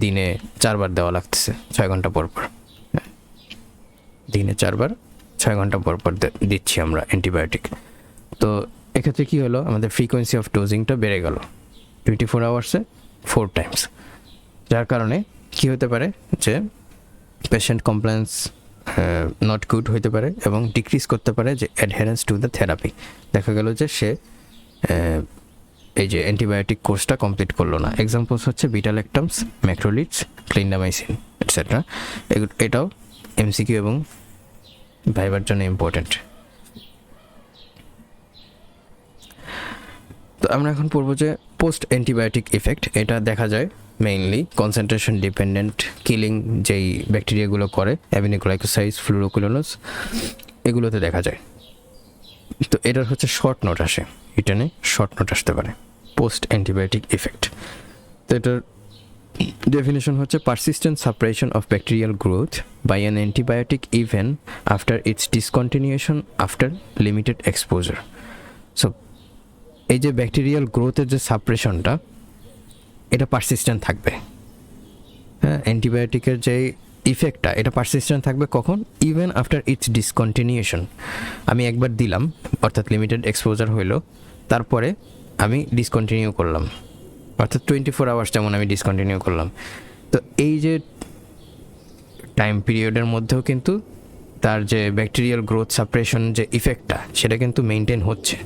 দিনে 4 বার দেওয়া লাগতেছে 6 ঘন্টা পর পর, দিনে 4 বার 6 ঘন্টা পর পর দিচ্ছি আমরা অ্যান্টিবায়োটিক। তো এক্ষেত্রে কী হলো, আমাদের ফ্রিকোয়েন্সি অফ ডোজিংটা বেড়ে গেল 24 আওয়ার্সে 4 টাইমস, যার কারণে কী হতে পারে যে পেশেন্ট কমপ্লেন্স নট গুড হইতে পারে এবং ডিক্রিজ করতে পারে যে অ্যাডহারেন্স টু দ্য থেরাপি। দেখা গেল যে সে এই যে অ্যান্টিবায়োটিক কোর্সটা কমপ্লিট করলো না। এক্সাম্পলস হচ্ছে বিটালেক্টামস, ম্যাক্রোলিডস, ক্লিন্ডামাইসিন এটসেট্রা। এটাও MCQ এবং ভাইবার জন্য ইম্পর্ট্যান্ট। তো আমরা এখন পড়বো যে পোস্ট অ্যান্টিবায়োটিক ইফেক্ট। এটা দেখা যায় মেইনলি কনসেন্ট্রেশন ডিপেন্ডেন্ট কিলিং যেই ব্যাকটেরিয়াগুলো করে, অ্যামিনোগ্লাইকোসাইড, ফ্লুরোকুলিনোজ, এগুলোতে দেখা যায়। তো এটার হচ্ছে শর্ট নোট আসে, রিটার্নে শর্ট নোট আসতে পারে পোস্ট অ্যান্টিবায়োটিক ইফেক্ট। তো এটার ডেফিনেশন হচ্ছে persistent suppression of bacterial growth by an antibiotic even after its discontinuation after limited exposure. So এই যে ব্যাকটেরিয়াল গ্রোথের যে সাপ্রেশনটা, এটা পারসিস্টেন্ট থাকবে। হ্যাঁ, অ্যান্টিবায়োটিকের যে ইফেক্টটা, এটা পারসিস্টেন্ট থাকবে কখন, ইভেন আফটার ইটস ডিসকন্টিনিউশন। আমি একবার দিলাম, অর্থাৎ লিমিটেড এক্সপোজার হইলো, তারপরে আমি ডিসকন্টিনিউ করলাম, অর্থাৎ 24 আওয়ার্স যেমন আমি ডিসকন্টিনিউ করলাম। তো এই যে টাইম পিরিয়ডের মধ্যেও কিন্তু তার যে ব্যাকটেরিয়াল গ্রোথ সাপ্রেশন যে ইফেক্টটা, সেটা কিন্তু মেনটেন হচ্ছে।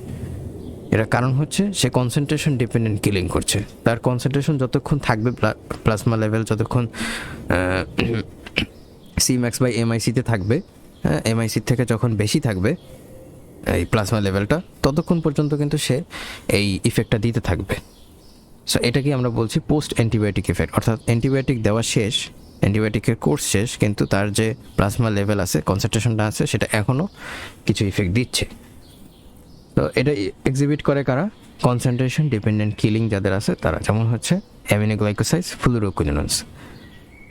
এর কারণ হচ্ছে সে কনসেন্ট্রেশন ডিপেন্ডেন্ট কিলিং করছে। তার কনসেন্ট্রেশন যতক্ষণ থাকবে, প্লাজমা লেভেল যতক্ষণ Cmax বাই MIC-তে থাকবে, MIC থেকে যখন বেশি থাকবে এই প্লাজমা লেভেলটা, ততক্ষণ পর্যন্ত কিন্তু সে এই ইফেক্টটা দিতে থাকবে। সো এটাকে আমরা বলছি পোস্ট অ্যান্টিবায়োটিক ইফেক্ট, অর্থাৎ অ্যান্টিবায়োটিক দেওয়া শেষ, অ্যান্টিবায়োটিকের কোর্স শেষ, কিন্তু তার যে প্লাজমা লেভেল আছে, কনসেন্ট্রেশনটা আছে, সেটা এখনও কিছু ইফেক্ট দিচ্ছে। তো এটা এক্সিবিট করে কারা, কনসেন্ট্রেশন ডিপেন্ডেন্ট কিলিং যাদের আছে তারা, যেমন হচ্ছে aminoglycosides, ফ্লুরোকুইনোনস।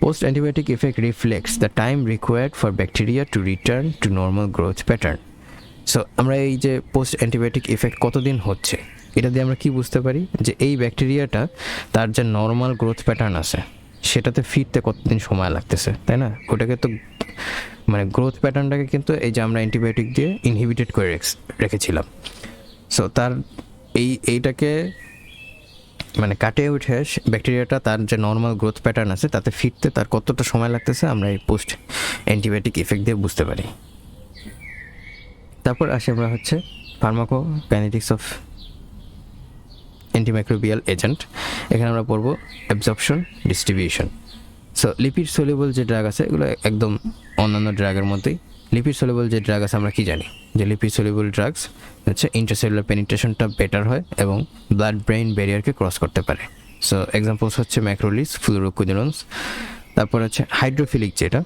Post antibiotic effect reflects the time required for bacteria to return to normal growth pattern. So আমরা এই যে পোস্ট অ্যান্টিবায়োটিক ইফেক্ট কতদিন হচ্ছে, এটা দিয়ে আমরা কি বুঝতে পারি যে এই ব্যাকটেরিয়াটা তার যে নর্মাল গ্রোথ প্যাটার্ন আছে সেটাতে ফিরতে কতদিন সময় লাগতেছে, তাই না? ওটাকে তো মানে গ্রোথ প্যাটার্নটাকে কিন্তু এই যে আমরা অ্যান্টিবায়োটিক দিয়ে ইনহিবিটেড করে রেখেছিলাম। সো তার এইটাকে মানে কাটিয়ে উঠে ব্যাকটেরিয়াটা তার যে নর্মাল গ্রোথ প্যাটার্ন আছে তাতে ফিরতে তার কতটা সময় লাগতেছে, আমরা এই পোস্ট অ্যান্টিবায়োটিক ইফেক্ট দিয়ে বুঝতে পারি। তারপর আসি আমরা হচ্ছে ফার্মাকোকাইনেটিক্স অফ অ্যান্টিমাইক্রোবিয়াল এজেন্ট। এখানে আমরা পড়বো absorption, distribution. So lipid soluble যে ড্রাগ আছে এগুলো একদম অন্যান্য ড্রাগের মধ্যেই। লিপিড সলিউবল যে ড্রাগ আছে আমরা কি জানি যে লিপিড সলিউবল ড্রাগস হচ্ছে ইন্টারসেলুলার পেনিট্রেশনটা বেটার হয় এবং ব্লাড ব্রেইন ব্যারিয়ারকে ক্রস করতে পারে। সো এক্সাম্পলস হচ্ছে ম্যাক্রোলিডস, ফ্লুরোকুইনোনস। তারপর হচ্ছে হাইড্রোফিলিক, যেটা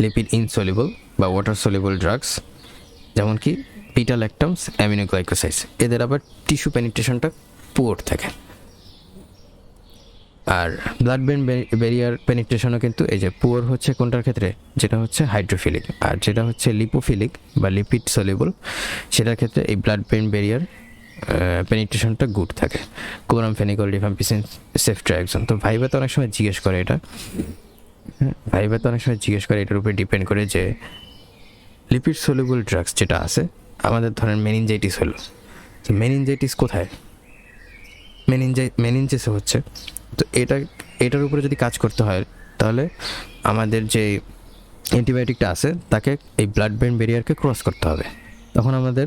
লিপিড ইনসলিউবল বা ওয়াটার সলিউবল ড্রাগস, যেমন কি বিটা-ল্যাকটামস, অ্যামিনোগ্লাইকোসাইডস। এদের আবার টিস্যু পেনিট্রেশনটা পুয়ার থাকে। আর ব্লাড ব্রেন ব্যারিয়ার পেনিট্রেশনও কিন্তু এই যে পুয়ার হচ্ছে কোনটার ক্ষেত্রে, যেটা হচ্ছে হাইড্রোফিলিক, আর যেটা হচ্ছে লিপোফিলিক বা লিপিড সলিউবল সেটার ক্ষেত্রে এই ব্লাড ব্রেন ব্যারিয়ার পেনিট্রেশনটা গুড থাকে। Chloramphenicol, rifampicin, ceftriaxone. তো ভাইবা তো অনেক সময় জিজ্ঞেস করে এটা, এটার উপরে ডিপেন্ড করে যে লিপিড সলিউবল ড্রাগস যেটা আছে, আমাদের ধরেন মেনিনজাইটিস হলো, তো মেনিনজাইটিস কোথায়, মেনিনজেসে হচ্ছে। তো এটার উপরে যদি কাজ করতে হয় তাহলে আমাদের যে অ্যান্টিবায়োটিকটা আছে তাকে এই ব্লাড ব্রেন ব্যারিয়ারকে ক্রস করতে হবে, তখন আমাদের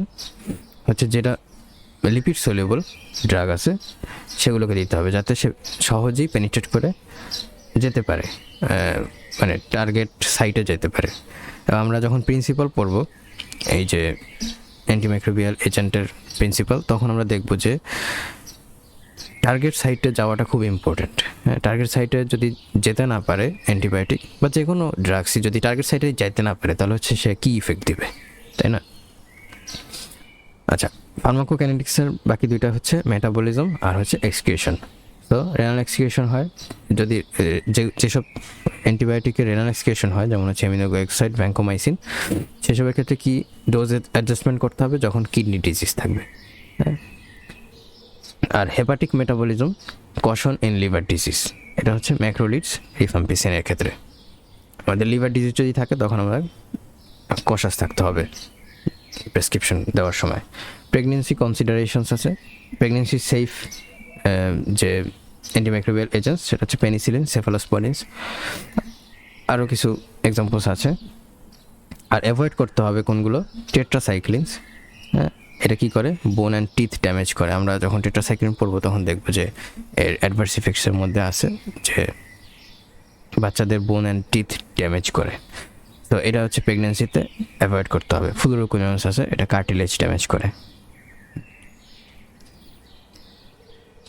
হচ্ছে যেটা লিপিড সলিউবল ড্রাগ আছে সেগুলোকে দিতে হবে, যাতে সে সহজেই পেনিট্রেট করে যেতে পারে, মানে টার্গেট সাইটে যেতে পারে। আমরা যখন প্রিন্সিপাল পড়ব এই যে অ্যান্টিমাইক্রোবিয়াল এজেন্টের প্রিন্সিপাল, তখন আমরা দেখব যে টার্গেট সাইটে যাওয়াটা খুব ইম্পর্ট্যান্ট। হ্যাঁ, টার্গেট সাইটে যদি যেতে না পারে অ্যান্টিবায়োটিক বা যে কোনো ড্রাগসই যদি টার্গেট সাইটে যেতে না পারে, তাহলে হচ্ছে সে কী ইফেক্ট দিবে, তাই না? আচ্ছা, ফার্মাকোকাইনেটিক্সের বাকি দুইটা হচ্ছে মেটাবলিজম আর হচ্ছে এক্সকিউশন। তো রেনাল এক্সকিউশন হয় যদি যেসব অ্যান্টিবায়োটিকের রেনাল এক্সকিউশন হয়, যেমন হচ্ছে অ্যামিনোগ্লিকোসাইড, ভ্যাঙ্কোমাইসিন, সেসবের ক্ষেত্রে কি ডোজে অ্যাডজাস্টমেন্ট করতে হবে যখন কিডনি ডিজিজ থাকবে। হ্যাঁ, আর hepatic metabolism caution in liver disease, এটা হচ্ছে ম্যাক্রোলিডস রিফাম্পিসিনের ক্ষেত্রে। আমাদের লিভার ডিজিজ যদি থাকে তখন আমরা কশাস থাকতে হবে প্রেসক্রিপশন দেওয়ার সময়। প্রেগনেন্সি কনসিডারেশনস আছে, প্রেগনেন্সি সেফ যে অ্যান্টিমাইক্রোবিয়াল এজেন্টস সেটা হচ্ছে পেনিসিলিন, সেফালোস্পোরিনস, আরও কিছু এক্সাম্পলস আছে। আর অ্যাভয়েড করতে হবে কোনগুলো, টেট্রাসাইক্লিনস। হ্যাঁ, এটা কী করে, বোন অ্যান্ড টিথ ড্যামেজ করে। আমরা যখন টেট্রাসাইক্লিন পড়বো তখন দেখবো যে এর অ্যাডভার্স ইফেক্টসের মধ্যে আছে যে বাচ্চাদের বোন অ্যান্ড টিথ ড্যামেজ করে। তো এটা হচ্ছে প্রেগনেন্সিতে অ্যাভয়েড করতে হবে। ফ্লুরোকুইনোস আছে, এটা কার্টিলেজ ড্যামেজ করে।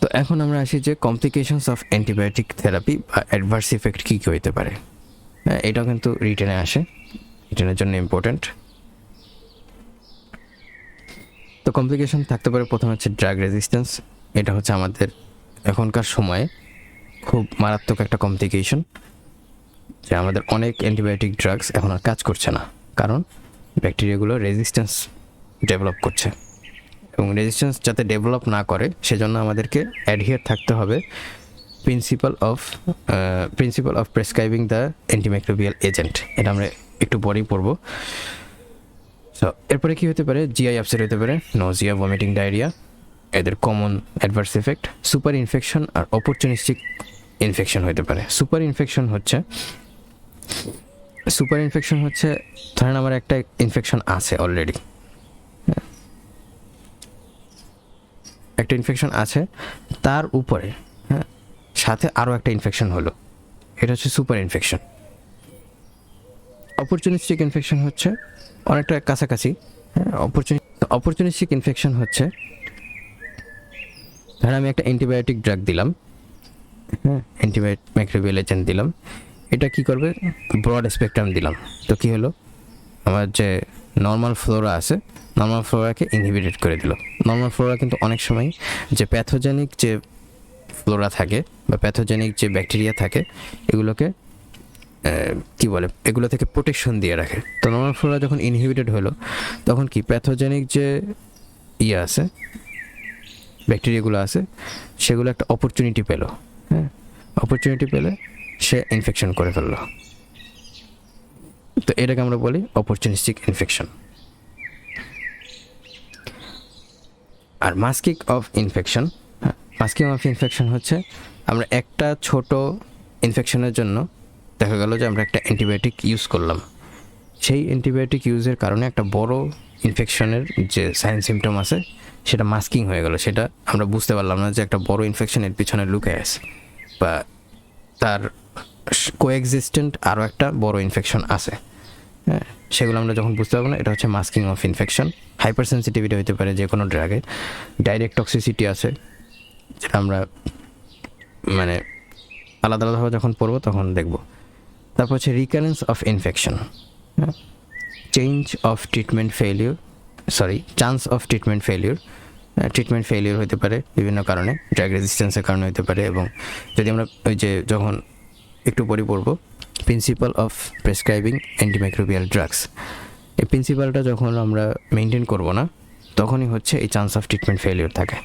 তো এখন আমরা আসি যে কমপ্লিকেশনস অফ অ্যান্টিবায়োটিক থেরাপি বা অ্যাডভার্স ইফেক্ট কী কী হতে পারে। হ্যাঁ, এটাও কিন্তু রিটেনে আসে, রিটেনের জন্য ইম্পর্ট্যান্ট। তো কমপ্লিকেশন থাকতে পারে, প্রথমে হচ্ছে ড্রাগ রেজিস্ট্যান্স। এটা হচ্ছে আমাদের এখনকার সময়ে খুব মারাত্মক একটা কমপ্লিকেশন, যে আমাদের অনেক অ্যান্টিবায়োটিক ড্রাগস এখন আর কাজ করছে না, কারণ ব্যাকটেরিয়াগুলো রেজিস্ট্যান্স ডেভেলপ করছে। এবং রেজিস্ট্যান্স যাতে ডেভেলপ না করে সেজন্য আমাদেরকে অ্যাডহিয়ার থাকতে হবে principal of prescribing the antimicrobial agent. এটা আমরা একটু পরেই পড়বো। সো এরপরে কী হতে পারে, জিআই আপসেট হতে পারে, নজিয়া, ভমিটিং, ডায়রিয়া, এদের common adverse effect. Super infection আর অপরচুনিস্টিক ইনফেকশন হতে পারে। সুপার ইনফেকশন হচ্ছে ধরেন আমার একটা ইনফেকশন আছে অলরেডি, একটা ইনফেকশন আছে, তার উপরে হ্যাঁ সাথে আরও একটা ইনফেকশন হলো, এটা হচ্ছে সুপার ইনফেকশন। অপরচুনিস্টিক ইনফেকশন হচ্ছে অনেকটা কাছাকাছি। হ্যাঁ, অপরচুনিস্টিক ইনফেকশন হচ্ছে ধরেন আমি একটা অ্যান্টিবায়োটিক ড্রাগ দিলাম, হ্যাঁ অ্যান্টিমাইক্রোবিয়াল এজেন্ট দিলাম, এটা কি করবে, ব্রড স্পেকট্রাম দিলাম। তো কী হলো, আমার যে নর্মাল ফ্লোরা আছে, নর্মাল ফ্লোরাকে ইনহিবিটেড করে দিল। নর্মাল ফ্লোরা কিন্তু অনেক সময় যে প্যাথোজেনিক যে ফ্লোরা থাকে বা প্যাথোজেনিক যে ব্যাকটেরিয়া থাকে এগুলোকে কি বলে, এগুলো থেকে প্রোটেকশন দিয়ে রাখে। তো নর্মাল ফ্লোরা যখন ইনহিবিটেড হলো তখন কি প্যাথোজেনিক যে আছে ব্যাকটেরিয়াগুলো আছে সেগুলো একটা অপরচুনিটি পেলো। হ্যাঁ, অপরচুনিটি পেলে সে ইনফেকশন করে ফেললো। তো এটাকে আমরা বলি অপরচুনিস্টিক ইনফেকশন। আর masking of infection, masking of infection হচ্ছে আমরা একটা ছোট ইনফেকশনের জন্য দেখা গেল যে আমরা একটা অ্যান্টিবায়োটিক ইউজ করলাম, সেই অ্যান্টিবায়োটিক ইউজের কারণে একটা বড় ইনফেকশনের যে সাইন সিমটম আছে সেটা মাস্কিং হয়ে গেল, সেটা আমরা বুঝতে পারলাম না যে একটা বড় ইনফেকশনের পিছনে লুকিয়ে আছে বা তার কোএক্সিস্টেন্ট আরও একটা বড় ইনফেকশন আছে। হ্যাঁ, সেগুলো আমরা যখন বুঝতে পারবো না, এটা হচ্ছে masking of infection. Hyper sensitivity হতে পারে যে কোনো ড্রাগে, ডাইরেক্ট টক্সিসিটি আছে যেটা আমরা মানে আলাদা আলাদাভাবে যখন পড়বো তখন দেখব। তারপর হচ্ছে রিকারেন্স অফ ইনফেকশন, হ্যাঁ chance of treatment failure. Treatment failure হতে পারে বিভিন্ন কারণে, ড্রাগ রেজিস্ট্যান্সের কারণে হতে পারে। এবং যদি আমরা ওই যে যখন একটু পরে পড়বো principal of prescribing antimicrobial drugs, এই প্রিন্সিপালটা যখন আমরা মেনটেন করবো না তখনই হচ্ছে এই চান্স অফ ট্রিটমেন্ট ফেলিউর থাকে।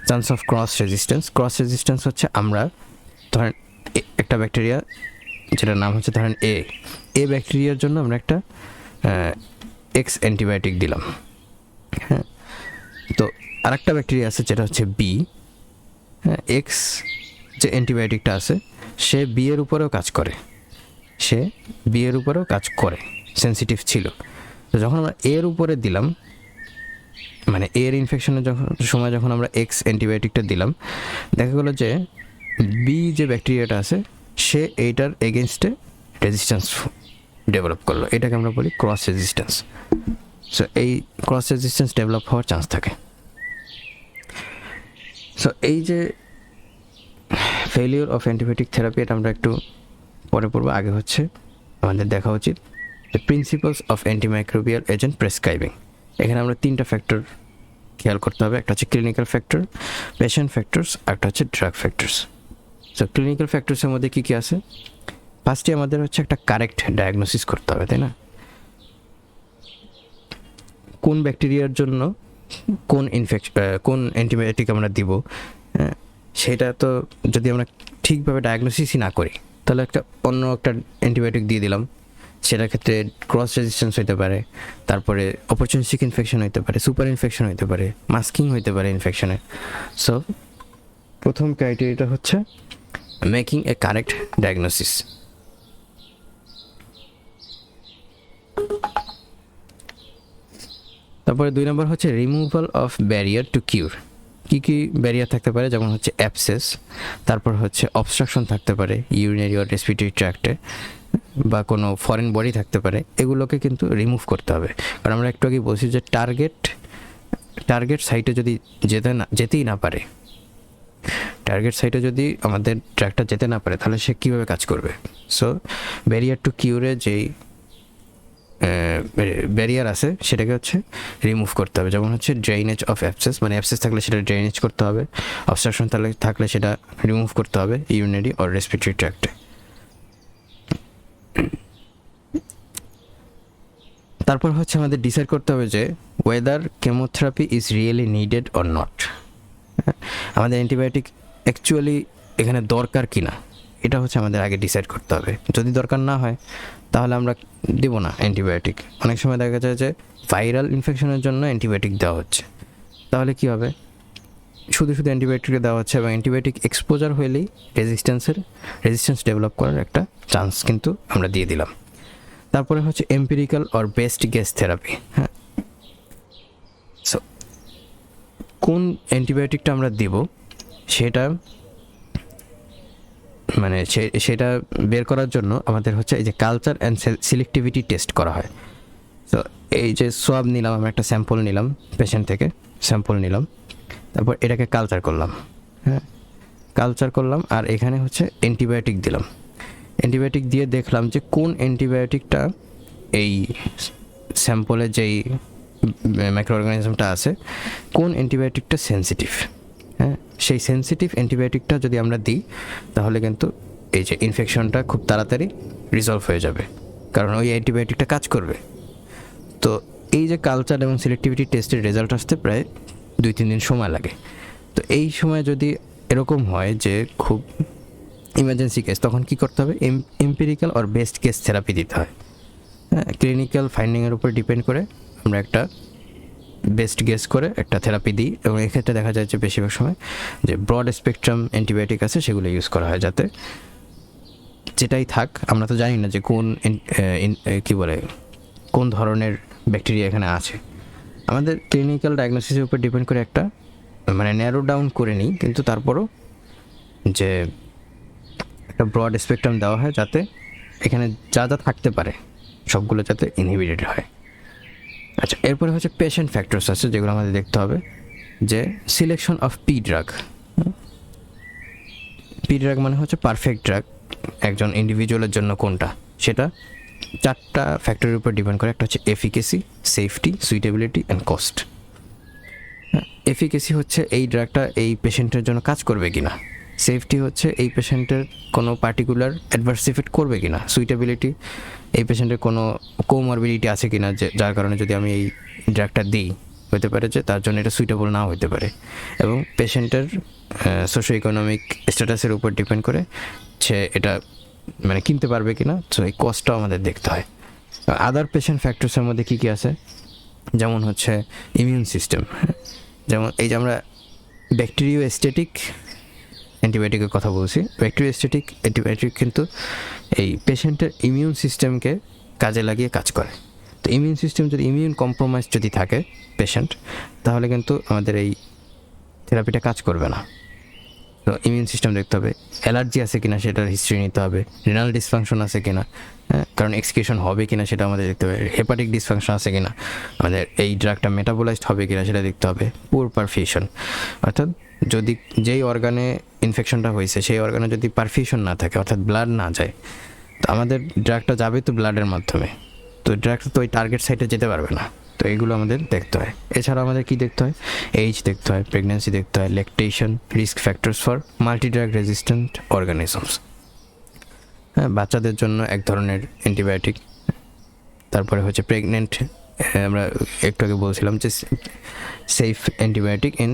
চান্স অফ ক্রস রেজিস্ট্যান্স হচ্ছে আমরা ধরেন একটা ব্যাকটেরিয়া যেটার নাম হচ্ছে ধরেন এ ব্যাকটেরিয়ার জন্য আমরা একটা এক্স অ্যান্টিবায়োটিক দিলাম। হ্যাঁ, তো আরেকটা ব্যাকটেরিয়া আছে যেটা হচ্ছে বি, হ্যাঁ এক্স যে অ্যান্টিবায়োটিকটা আছে সে বি এর উপরেও কাজ করে, সে বি এর উপরেও কাজ করে, সেন্সিটিভ ছিল। তো যখন আমরা এর উপরে দিলাম, মানে এর ইনফেকশনের সময় যখন আমরা এক্স অ্যান্টিবায়োটিকটা দিলাম, দেখা গেলো যে বি যে ব্যাকটেরিয়াটা আছে সে এইটার এগেনস্টে রেজিস্ট্যান্স ডেভেলপ করলো। এটাকে আমরা বলি ক্রস রেজিস্ট্যান্স। সো এই ক্রস রেজিস্ট্যান্স ডেভেলপ হওয়ার চান্স থাকে। সো এই যে ফেলিওর অফ অ্যান্টিবায়োটিক থেরাপি, এটা আমরা একটু পরে পড়বো। আগে হচ্ছে আমাদের দেখা উচিত the principles of antimicrobial agent prescribing. এখানে আমরা 3টা ফ্যাক্টর খেয়াল করতে হবে। একটা হচ্ছে ক্লিনিক্যাল ফ্যাক্টর, পেশেন্ট ফ্যাক্টরস, আর একটা হচ্ছে ড্রাগ ফ্যাক্টরস। সো ক্লিনিক্যাল ফ্যাক্টরসের মধ্যে কী কী আছে? ফার্স্টে আমাদের হচ্ছে একটা কারেক্ট ডায়াগনোসিস করতে হবে, তাই না? কোন ব্যাকটেরিয়ার জন্য কোন কোন অ্যান্টিবায়োটিক আমরা দিব, সেটা তো যদি আমরা ঠিকভাবে ডায়াগনোসিসই না করি, তাহলে অন্য একটা অ্যান্টিবায়োটিক দিয়ে দিলাম, সেটার ক্ষেত্রে ক্রস রেজিস্ট্যান্স হতে পারে, তারপরে অপরচুনিস্টিক ইনফেকশন হতে পারে, সুপার ইনফেকশন হতে পারে, মাস্কিং হতে পারে ইনফেকশনের। সো প্রথম ক্রাইটেরিয়াটা হচ্ছে মেকিং এ কারেক্ট ডায়াগনোসিস। তারপরে 2 নম্বর হচ্ছে removal of barrier to cure. কী কী ব্যারিয়ার থাকতে পারে? যেমন হচ্ছে অ্যাবসেস, তারপর হচ্ছে অবস্ট্রাকশন থাকতে পারে ইউরিনারি আর রেসপিরেটরি ট্র্যাক্টে, বা কোনো ফরেন বডি থাকতে পারে। এগুলোকে কিন্তু রিমুভ করতে হবে। কারণ আমরা একটু আগে বলছি যে টার্গেট সাইটে যদি যেতেই না পারে, টার্গেট সাইটে যদি আমাদের ট্র্যাকটা যেতে না পারে, তাহলে সে কীভাবে কাজ করবে? সো ব্যারিয়ার টু কিউরে যেই ব্যারিয়ার আছে সেটাকে হচ্ছে রিমুভ করতে হবে। যেমন হচ্ছে ড্রেনেজ অফ অ্যাবসেস, মানে অ্যাবসেস থাকলে সেটা ড্রেনেজ করতে হবে, অবস্ট্রাকশন থাকলে সেটা রিমুভ করতে হবে ইউরিনারি আর রেসপিরেটরি ট্র্যাক্টে। তারপর হচ্ছে আমাদের ডিসাইড করতে হবে যে weather chemotherapy is really needed or not. আমাদের অ্যান্টিবায়োটিক অ্যাকচুয়ালি এখানে দরকার কি না, এটা হচ্ছে আমাদের আগে ডিসাইড করতে হবে। যদি দরকার না হয় তাহলে আমরা দেবো না অ্যান্টিবায়োটিক। অনেক সময় দেখা যায় যে ভাইরাল ইনফেকশনের জন্য অ্যান্টিবায়োটিক দেওয়া হচ্ছে, তাহলে কী হবে? শুধু অ্যান্টিবায়োটিক দেওয়া হচ্ছে, এবং অ্যান্টিবায়োটিক এক্সপোজার হলেই রেজিস্ট্যান্স ডেভেলপ করার একটা চান্স কিন্তু আমরা দিয়ে দিলাম। তারপরে হচ্ছে empirical or best guess therapy. হ্যাঁ, সো কোন অ্যান্টিবায়োটিকটা আমরা দেব সেটা মানে সেটা বের করার জন্য আমাদের হচ্ছে এই যে কালচার অ্যান্ড সিলেক্টিভিটি টেস্ট করা হয়। তো এই যে সোয়াব নিলাম, আমরা একটা স্যাম্পল নিলাম, পেশেন্ট থেকে স্যাম্পল নিলাম, তারপর এটাকে কালচার করলাম। হ্যাঁ, কালচার করলাম, আর এখানে হচ্ছে অ্যান্টিবায়োটিক দিলাম। অ্যান্টিবায়োটিক দিয়ে দেখলাম যে কোন অ্যান্টিবায়োটিকটা এই স্যাম্পলে যেই মাইক্রো অর্গানিজমটা আছে, কোন অ্যান্টিবায়োটিকটা সেন্সিটিভ। হ্যাঁ, সেই সেন্সিটিভ অ্যান্টিবায়োটিকটা যদি আমরা দিই, তাহলে কিন্তু এই যে ইনফেকশনটা খুব তাড়াতাড়ি রিজলভ হয়ে যাবে, কারণ ওই অ্যান্টিবায়োটিকটা কাজ করবে। তো এই যে কালচার এবং সিলেক্টিভিটি টেস্টের রেজাল্ট আসতে প্রায় 2-3 দিন সময় লাগে। তো এই সময় যদি এরকম হয় যে খুব ইমার্জেন্সি কেস, তখন কি করতে হবে? Empirical or best case therapy দিতে হয়। হ্যাঁ, ক্লিনিক্যাল ফাইন্ডিংয়ের উপর ডিপেন্ড করে আমরা একটা বেস্ট গেস করে একটা থেরাপি দিই, এবং এক্ষেত্রে দেখা যায় যে বেশিরভাগ সময় যে ব্রড স্পেকট্রাম অ্যান্টিবায়োটিক আছে সেগুলো ইউজ করা হয়, যাতে যেটাই থাক, আমরা তো জানি না যে কোন ধরনের ব্যাকটেরিয়া এখানে আছে। আমাদের ক্লিনিক্যাল ডায়াগনোসিসের উপর ডিপেন্ড করে একটা মানে ন্যারো ডাউন করে নিই, কিন্তু তারপরও যে একটা ব্রড স্পেকট্রাম দেওয়া হয়, যাতে এখানে যা যা থাকতে পারে সবগুলো যাতে ইনহিবিটেড হয়। আচ্ছা, এরপরে হচ্ছে পেশেন্ট ফ্যাক্টরস আছে যেগুলো আমাদের দেখতে হবে। যে সিলেকশন অফ পি ড্রাগ মানে হচ্ছে পারফেক্ট ড্রাগ একজন ইন্ডিভিজুয়ালের জন্য কোনটা, সেটা 4টা ফ্যাক্টরের উপর ডিপেন্ড করে। একটা হচ্ছে efficacy, safety, suitability and cost. Efficacy হচ্ছে এই ড্রাগটা এই পেশেন্টের জন্য কাজ করবে কিনা। সেফটি হচ্ছে এই পেশেন্টের কোনো পার্টিকুলার অ্যাডভার্স ইফেক্ট করবে কিনা। সুইটেবিলিটি, এই পেশেন্টের কোনো কোমরবিডিটি আছে কিনা, যার কারণে যদি আমি এই ড্রাগটা দিই, হতে পারে যে তার জন্য এটা সুইটেবল নাও হতে পারে। এবং পেশেন্টের সোশো ইকোনমিক স্ট্যাটাসের উপর ডিপেন্ড করে সে এটা মানে কিনতে পারবে কিনা। সো এই কস্টটাও আমাদের দেখতে হয়। আদার পেশেন্ট ফ্যাক্টরসের মধ্যে কী কী আছে? যেমন হচ্ছে ইমিউন সিস্টেম। যেমন এই যে আমরা ব্যাকটেরিওস্ট্যাটিক অ্যান্টিবায়োটিকের কথা বলছি, ব্যাকটেরিওস্ট্যাটিক অ্যান্টিবায়োটিক কিন্তু এই পেশেন্টের ইমিউন সিস্টেমকে কাজে লাগিয়ে কাজ করে। তো ইমিউন সিস্টেম যদি ইমিউন কম্প্রোমাইজ যদি থাকে পেশেন্ট, তাহলে কিন্তু আমাদের এই থেরাপিটা কাজ করবে না। তো ইমিউন সিস্টেম দেখতে হবে, অ্যালার্জি আছে কিনা সেটার হিস্ট্রি নিতে হবে, রিনাল ডিসফাংশন আছে কিনা, হ্যাঁ, কারণ এক্সক্রিশন হবে কিনা সেটা আমাদের দেখতে হবে, হেপাটিক ডিসফাংশন আছে কিনা, আমাদের এই ড্রাগটা মেটাবোলাইজড হবে কিনা সেটা দেখতে হবে, পুর পারফিউশন, অর্থাৎ যদি যেই অর্গানে ইনফেকশনটা হয়েছে সেই অর্গানে যদি পারফিউশন না থাকে, অর্থাৎ ব্লাড না যায়, তো আমাদের ড্রাগটা যাবে তো ব্লাডের মাধ্যমে, তো ড্রাগটা তো ওই টার্গেট সাইটে যেতে পারবে না। তো এইগুলো আমাদের দেখতে হয়। এছাড়া আমাদের কি দেখতে হয়, এইজ দেখতে হয়, প্রেগনেন্সি দেখতে হয়, lactation, risk factors for multi drug resistant organisms, হ্যাঁ, বাচ্চাদের জন্য এক ধরনের অ্যান্টিবায়োটিক। তারপরে হচ্ছে প্রেগনেন্ট, আমরা একটু আগে বলছিলাম যে সেফ অ্যান্টিবায়োটিক ইন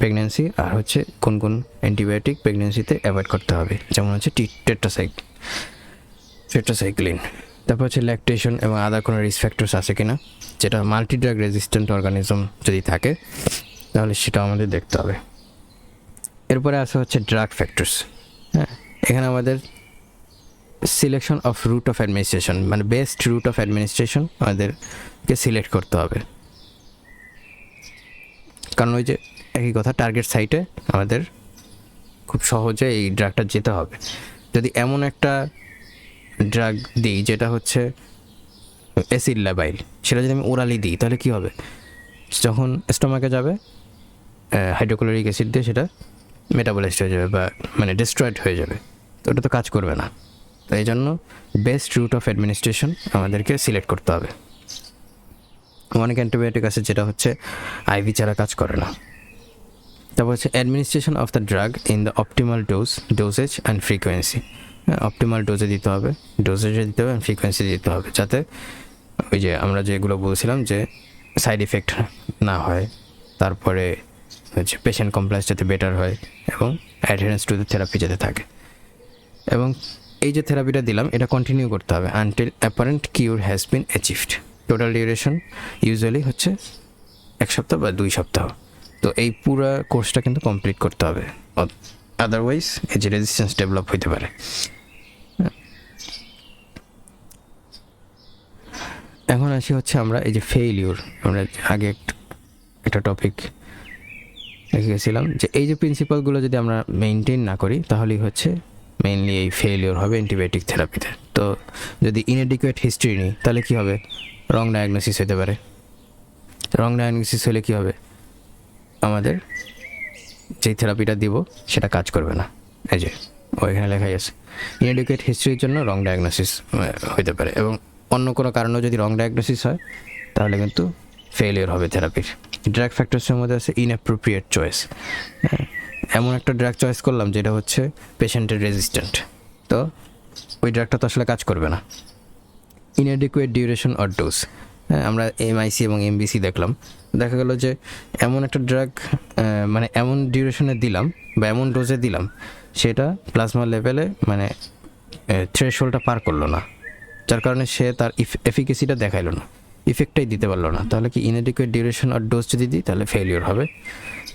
প্রেগনেন্সি, আর হচ্ছে কোন কোন অ্যান্টিবায়োটিক প্রেগনেন্সিতে অ্যাভয়েড করতে হবে, যেমন হচ্ছে টেট্রাসাইক্লিন। তারপর হচ্ছে ল্যাকটেশন এবং আদার কোনো রিস্ক ফ্যাক্টরস আছে কিনা, যেটা মাল্টি ড্রাগ রেজিস্ট্যান্ট অর্গানিজম যদি থাকে তাহলে সেটা আমাদের দেখতে হবে। এরপরে আসে হচ্ছে ড্রাগ ফ্যাক্টরস। হ্যাঁ, এখানে আমাদের selection of route of administration, মানে বেস্ট রুট অফ অ্যাডমিনিস্ট্রেশন আমাদেরকে সিলেক্ট করতে হবে। কারণ ওই যে একই কথা, টার্গেট সাইটে আমাদের খুব সহজে এই ড্রাগটা যেতে হবে। যদি এমন একটা ড্রাগ দিই যেটা হচ্ছে অ্যাসিড ল্যাবাইল, সেটা যদি আমি ওরালি দিই তাহলে কী হবে, যখন স্টোমাকে যাবে হাইড্রোক্লোরিক অ্যাসিড দিয়ে সেটা মেটাবোলাইজড হয়ে যাবে বা মানে ডিস্ট্রয়েড হয়ে যাবে, তো ওটা তো কাজ করবে না। তো এই জন্য বেস্ট রুট অফ অ্যাডমিনিস্ট্রেশন আমাদেরকে সিলেক্ট করতে হবে। অনেক অ্যান্টিবায়োটিক আছে যেটা হচ্ছে আইভি ছাড়া কাজ করে না। তারপর হচ্ছে administration of the drug in the optimal dosage and frequency. Optimal ডোজে দিতে হবে, ডোজেজে দিতে হবে, ফ্রিকোয়েন্সি দিতে হবে, যাতে ওই যে আমরা যেগুলো বলছিলাম যে সাইড ইফেক্ট না হয়, তারপরে হচ্ছে পেশেন্ট কমপ্লায়েন্স যাতে বেটার হয় এবং অ্যাডহেরেন্স টু দ্য থেরাপি যাতে থাকে। এবং এই যে থেরাপিটা দিলাম এটা কন্টিনিউ করতে হবে until apparent cure has been achieved. Total duration usually হচ্ছে 1 সপ্তাহ বা 2 সপ্তাহ। তো এই পুরো কোর্সটা কিন্তু কমপ্লিট করতে হবে, আদারওয়াইজ এই যে রেজিস্ট্যান্স ডেভেলপ হইতে পারে। এখন আসি হচ্ছে আমরা এই যে ফেইলিউর, আমরা আগে একটা টপিক রেখে গেছিলাম যে এই যে প্রিন্সিপালগুলো যদি আমরা মেনটেন না করি তাহলেই হচ্ছে মেইনলি এই ফেইলিউর হবে অ্যান্টিবায়োটিক থেরাপিতে। তো যদি ইনএডিকুয়েট হিস্ট্রি নিই তাহলে কী হবে, রং ডায়াগনোসিস হতে পারে। রং ডায়াগনোসিস হলে কী হবে, আমাদের যেই থেরাপিটা দিব সেটা কাজ করবে না। এই যে ওইখানে লেখাই আছে, ইনএডিকুয়েট হিস্ট্রির জন্য রং ডায়াগনোসিস হতে পারে, এবং অন্য কোনো কারণেও যদি রং ডায়াগনোসিস হয় তাহলে কিন্তু ফেলিওর হবে থেরাপির। ড্রাগ ফ্যাক্টরসের মধ্যে আছে ইনঅ্যাপ্রোপ্রিয়েট চয়েস। এমন একটা ড্রাগ চয়েস করলাম যেটা হচ্ছে পেশেন্টের রেজিস্ট্যান্ট, তো ওই ড্রাগটা তো আসলে কাজ করবে না। ইনঅ্যাডিকুয়েট ডিউরেশন অর ডোজ, আমরা এমআইসি এবং এমবিসি দেখলাম, দেখা গেল যে এমন একটা ড্রাগ মানে এমন ডিউরেশনে দিলাম বা এমন ডোজে দিলাম সেটা প্লাজমা লেভেলে মানে থ্রেশহোল্ডটা পার করলো না, যার কারণে সে তার এফিকেসিটা দেখাইলো না, ইফেক্টটাই দিতে পারলো না। তাহলে কি ইনএডিকুয়েট ডিউরেশন আর ডোজ যদি দিই তাহলে ফেলিওর হবে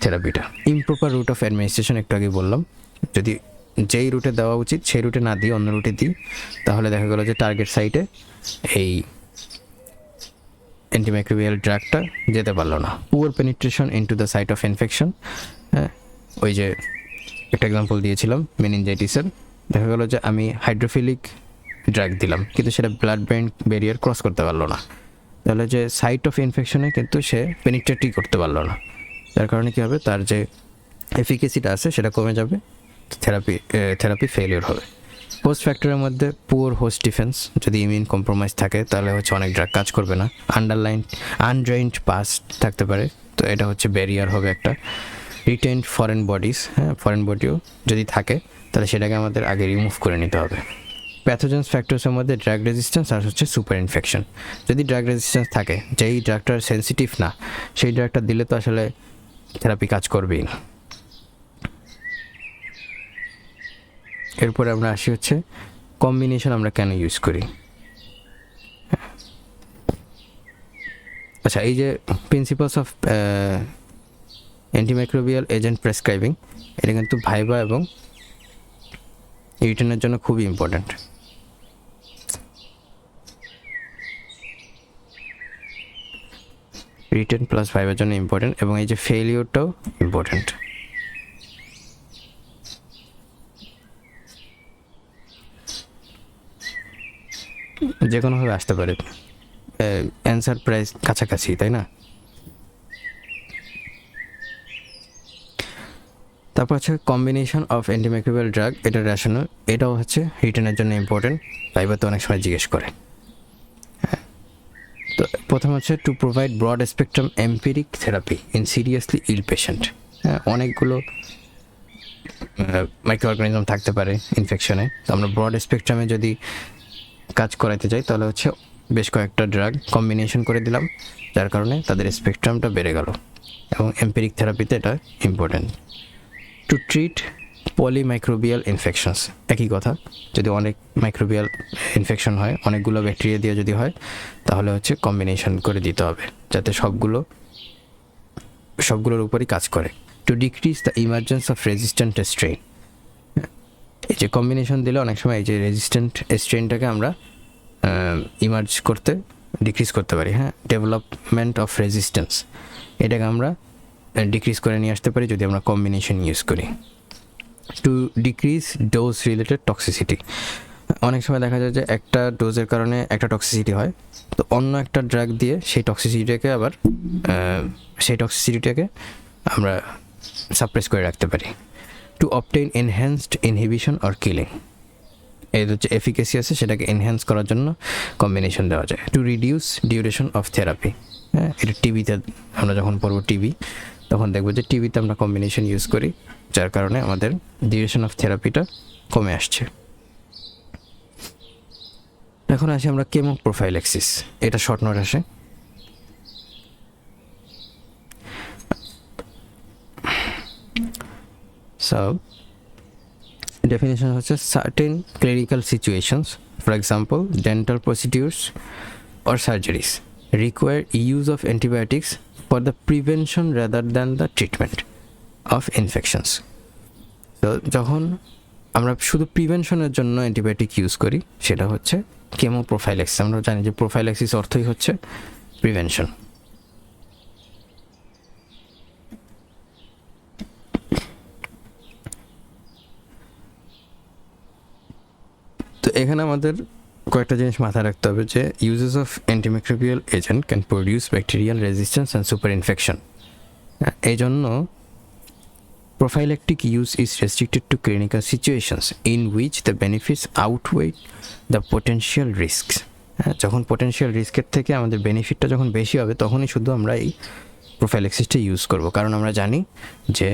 থেরাপিটা। ইমপ্রপার রুট অফ অ্যাডমিনিস্ট্রেশন একটু আগে বললাম, যদি যেই রুটে দেওয়া উচিত সেই রুটে না দিই অন্য রুটে দিই তাহলে দেখা গেলো যে টার্গেট সাইটে এই অ্যান্টিমাইক্রোবিয়াল ড্রাগটা যেতে পারলো না। Poor penetration into the site of infection, হ্যাঁ, ওই যে একটা এক্সাম্পল দিয়েছিলাম মেনিনজাইটিসের, দেখা গেলো যে আমি হাইড্রোফিলিক ড্রাগ দিলাম কিন্তু সেটা ব্লাড ব্রেন ব্যারিয়ার ক্রস করতে পারলো না, তাহলে যে সাইট অফ ইনফেকশনে কিন্তু সে পেনিট্রেটই করতে পারলো না, যার কারণে কী হবে, তার যে এফিকেসিটা আছে সেটা কমে যাবে, থেরাপি ফেলিওর হবে। হোস্ট ফ্যাক্টরের মধ্যে পুয়ার হোস্ট ডিফেন্স, যদি ইমিউন কম্প্রোমাইজ থাকে তাহলে হচ্ছে অনেক ড্রাগ কাজ করবে না। আনড্রেইনড পাস্ট থাকতে পারে, তো এটা হচ্ছে ব্যারিয়ার হবে একটা। রিটেইনড ফরেন বডিজ, হ্যাঁ, ফরেন বডিও যদি থাকে তাহলে সেটাকে আমাদের আগে রিমুভ করে নিতে হবে। প্যাথোজেন্স ফ্যাক্টরসের মধ্যে ড্রাগ রেজিস্ট্যান্স আর হচ্ছে সুপার ইনফেকশন। যদি ড্রাগ রেজিস্ট্যান্স থাকে, যেই ড্রাগটার সেন্সিটিভ না সেই ড্রাগটা দিলে তো আসলে থেরাপি কাজ করবেই না। এরপরে আমরা আসি হচ্ছে কম্বিনেশন আমরা কেন ইউজ করি। আচ্ছা, এই যে principles of antimicrobial agent prescribing, এটা কিন্তু ভাইবা এবং রিটেনের জন্য খুবই ইম্পর্ট্যান্ট। রিটেন প্লাস ভাইবার জন্য ইম্পর্টেন্ট, এবং এই যে ফেলিওরটাও ইম্পর্টেন্ট। যে কোনোভাবে আসতে পারে, অ্যান্সার প্রাইস কাছাকাছি, তাই না? তারপর হচ্ছে কম্বিনেশন অফ অ্যান্টিমাইক্রোবিয়াল ড্রাগ, এটা রেশনাল, এটাও হচ্ছে রিটেনের জন্য ইম্পর্টেন্ট, ভাইবার তো অনেক সময় জিজ্ঞেস করে। তো প্রথম হচ্ছে to provide broad spectrum empiric therapy in seriously ill patient. হ্যাঁ, অনেকগুলো মাইক্রো অর্গানিজম থাকতে পারে ইনফেকশনে, তো আমরা ব্রড স্পেকট্রামে যদি কাজ করাতে চাই তাহলে হচ্ছে বেশ কয়েকটা ড্রাগ কম্বিনেশন করে দিলাম, যার কারণে তাদের স্পেকট্রামটা বেড়ে গেল, এবং এম্পিরিক থেরাপিতে এটা important. To treat polymicrobial infections, একই কথা, যদি অনেক মাইক্রোবিয়াল ইনফেকশন হয়, অনেকগুলো ব্যাকটেরিয়া দিয়ে যদি হয়, তাহলে হচ্ছে কম্বিনেশন করে দিতে হবে যাতে সবগুলোর উপরই কাজ করে। Two decrease the emergence of resistant strain, এই যে কম্বিনেশন দিলে অনেক সময় এই যে রেজিস্ট্যান্ট স্ট্রেইনটাকে আমরা ডিক্রিজ করতে পারি। হ্যাঁ, ডেভেলপমেন্ট অফ রেজিস্ট্যান্স, এটাকে আমরা ডিক্রিজ করে নিয়ে আসতে পারি যদি আমরা কম্বিনেশন ইউজ করি। Two decrease dose related toxicity, অনেক সময় দেখা যায় যে একটা ডোজের কারণে একটা টক্সিসিটি হয়, তো অন্য একটা ড্রাগ দিয়ে সেই টক্সিসিটিটাকে আমরা সাপ্রেস করে রাখতে পারি। Two obtain enhanced inhibition or killing, এর হচ্ছে এফিকেসি আছে, সেটাকে এনহ্যান্স করার জন্য কম্বিনেশন দেওয়া যায়। To reduce duration of therapy, হ্যাঁ, এটা টিবিতে আমরা যখন পড়বো টিবি, তখন দেখবো যে টিবিতে আমরা কম্বিনেশন ইউজ করি, যার কারণে আমাদের ডিউরেশন অফ থেরাপিটা কমে আসছে। এখন আসি আমরা কেমো প্রোফাইল্যাক্সিস, এটা শর্ট নোট আসে। সো ডেফিনেশন হচ্ছে certain clinical situations, for example dental procedures or surgeries require use of antibiotics for the prevention rather than the treatment of infections. তো যখন আমরা শুধু প্রিভেনশনের জন্য অ্যান্টিবায়োটিক ইউজ করি, সেটা হচ্ছে কেমো প্রোফাইল্যাক্সিস। আমরা জানি যে প্রোফাইল্যাক্সিস অর্থই হচ্ছে প্রিভেনশন। তো এখানে আমাদের কয়েকটা জিনিস মাথায় রাখতে হবে, যে uses of antimicrobial agent can produce bacterial resistance and super infection. এই জন্য prophylactic use is restricted to clinical situations in which the benefits outweigh the potential risks. যখন পোটেনশিয়াল রিস্কের থেকে আমাদের বেনিফিটটা যখন বেশি হবে, তখনই শুধু আমরা এই প্রোফাইল্যাক্সিসটা ইউজ করব, কারণ আমরা জানি যে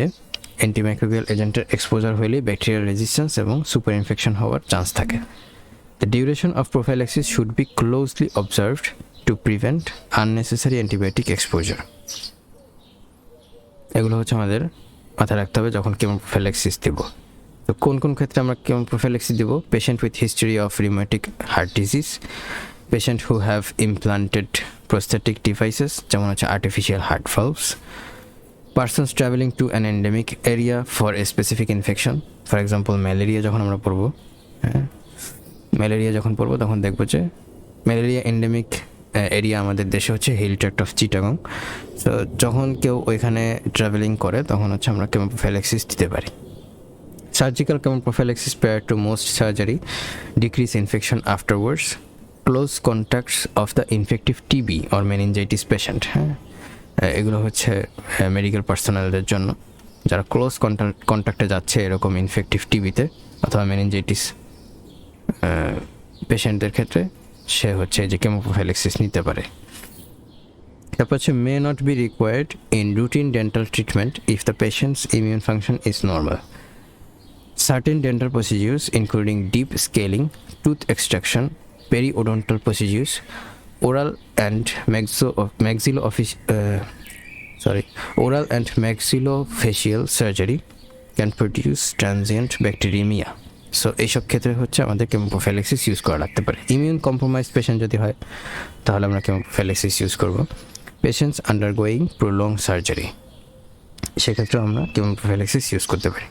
অ্যান্টিমাইক্রোবিয়াল এজেন্টের এক্সপোজার হলে ব্যাকটেরিয়াল রেজিস্ট্যান্স এবং সুপার ইনফেকশন হওয়ার চান্স থাকে। The duration of prophylaxis should be closely observed to prevent unnecessary antibiotic exposure. এগুলো হচ্ছে আমাদের মাথায় রাখতে হবে যখন কেমো প্রোফাইল্যাক্সিস দেব। তো কোন কোন ক্ষেত্রে আমরা কেমো প্রোফাইল্যাক্সিস দেব? Patient with history of rheumatic heart disease, patient who have implanted prosthetic devices, যেমন হচ্ছে artificial heart valves, persons travelling to an endemic area for a specific infection, for example malaria যখন আমরা পড়বো, হ্যাঁ, ম্যালেরিয়া যখন পড়বো তখন দেখবো যে ম্যালেরিয়া এন্ডেমিক এরিয়া আমাদের দেশে হচ্ছে হিল ট্র্যাক্ট অফ চিটাগং। তো যখন কেউ ওইখানে ট্রাভেলিং করে তখন হচ্ছে আমরা কেমো প্রোফাইল্যাক্সিস দিতে পারি। Surgical chemo prophylaxis prior two most surgery, decrease infection afterwards, close contacts of the infective TB or meningitis patient. হ্যাঁ, এগুলো হচ্ছে মেডিকেল পার্সোনালদের জন্য, যারা ক্লোজ কন্ট্যাক্টে যাচ্ছে এরকম ইনফেক্টিভ টিবিতে অথবা মেনিনজাইটিস পেশেন্টদের ক্ষেত্রে, সে হচ্ছে যে কেমো প্রোফাইল্যাক্সিস নিতে পারে। তারপর হচ্ছে may not be required in routine dental treatment if the patient's immune function is normal. Certain dental procedures including deep scaling, tooth extraction, periodontal procedures, oral and maxillofacial surgery can produce transient bacteremia. So এইসব ক্ষেত্রে হচ্ছে আমাদের কেমো প্রোফাইল্যাক্সিস ইউজ করা লাগতে পারে। ইমিউন কম্প্রোমাইজ পেশেন্ট যদি হয় তাহলে আমরা কেমো প্রোফাইল্যাক্সিস ইউজ করব। পেশেন্টস আন্ডারগোয়িং প্রোলং সার্জারি, সেক্ষেত্রেও আমরা কেমো প্রোফাইল্যাক্সিস ইউজ করতে পারি।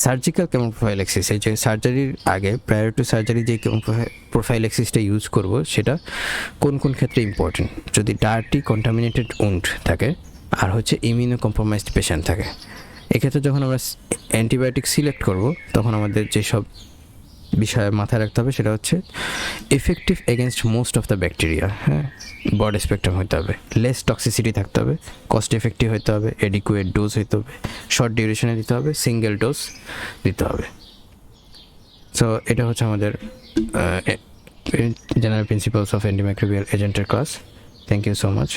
সার্জিক্যাল কেমন প্রোফাইল্যাক্সিস, এই যে সার্জারির আগে প্রায়র টু সার্জারি যে কেমন প্রোফাইল্যাক্সিসটা ইউজ করব সেটা কোন কোন ক্ষেত্রে ইম্পর্টেন্ট। যদি ডার্টি কন্টামিনেটেড উন্ড থাকে আর হচ্ছে ইমিউনো কম্প্রোমাইজড পেশেন্ট থাকে, এক্ষেত্রে যখন আমরা অ্যান্টিবায়োটিক সিলেক্ট করব তখন আমাদের যেসব বিষয়ে মাথায় রাখতে হবে সেটা হচ্ছে effective against most of the bacteria, হ্যাঁ, ব্রড স্পেকট্রাম হতে হবে, লেস টক্সিসিটি থাকতে হবে, কস্ট এফেক্টিভ হতে হবে, এডিকুয়েট ডোজ হতে হবে, শর্ট ডিউরেশনে দিতে হবে, সিঙ্গেল ডোজ দিতে হবে। সো এটা হচ্ছে আমাদের জেনারেল প্রিন্সিপালস অফ অ্যান্টিমাইক্রোবিয়াল এজেন্টের class. Thank you so much.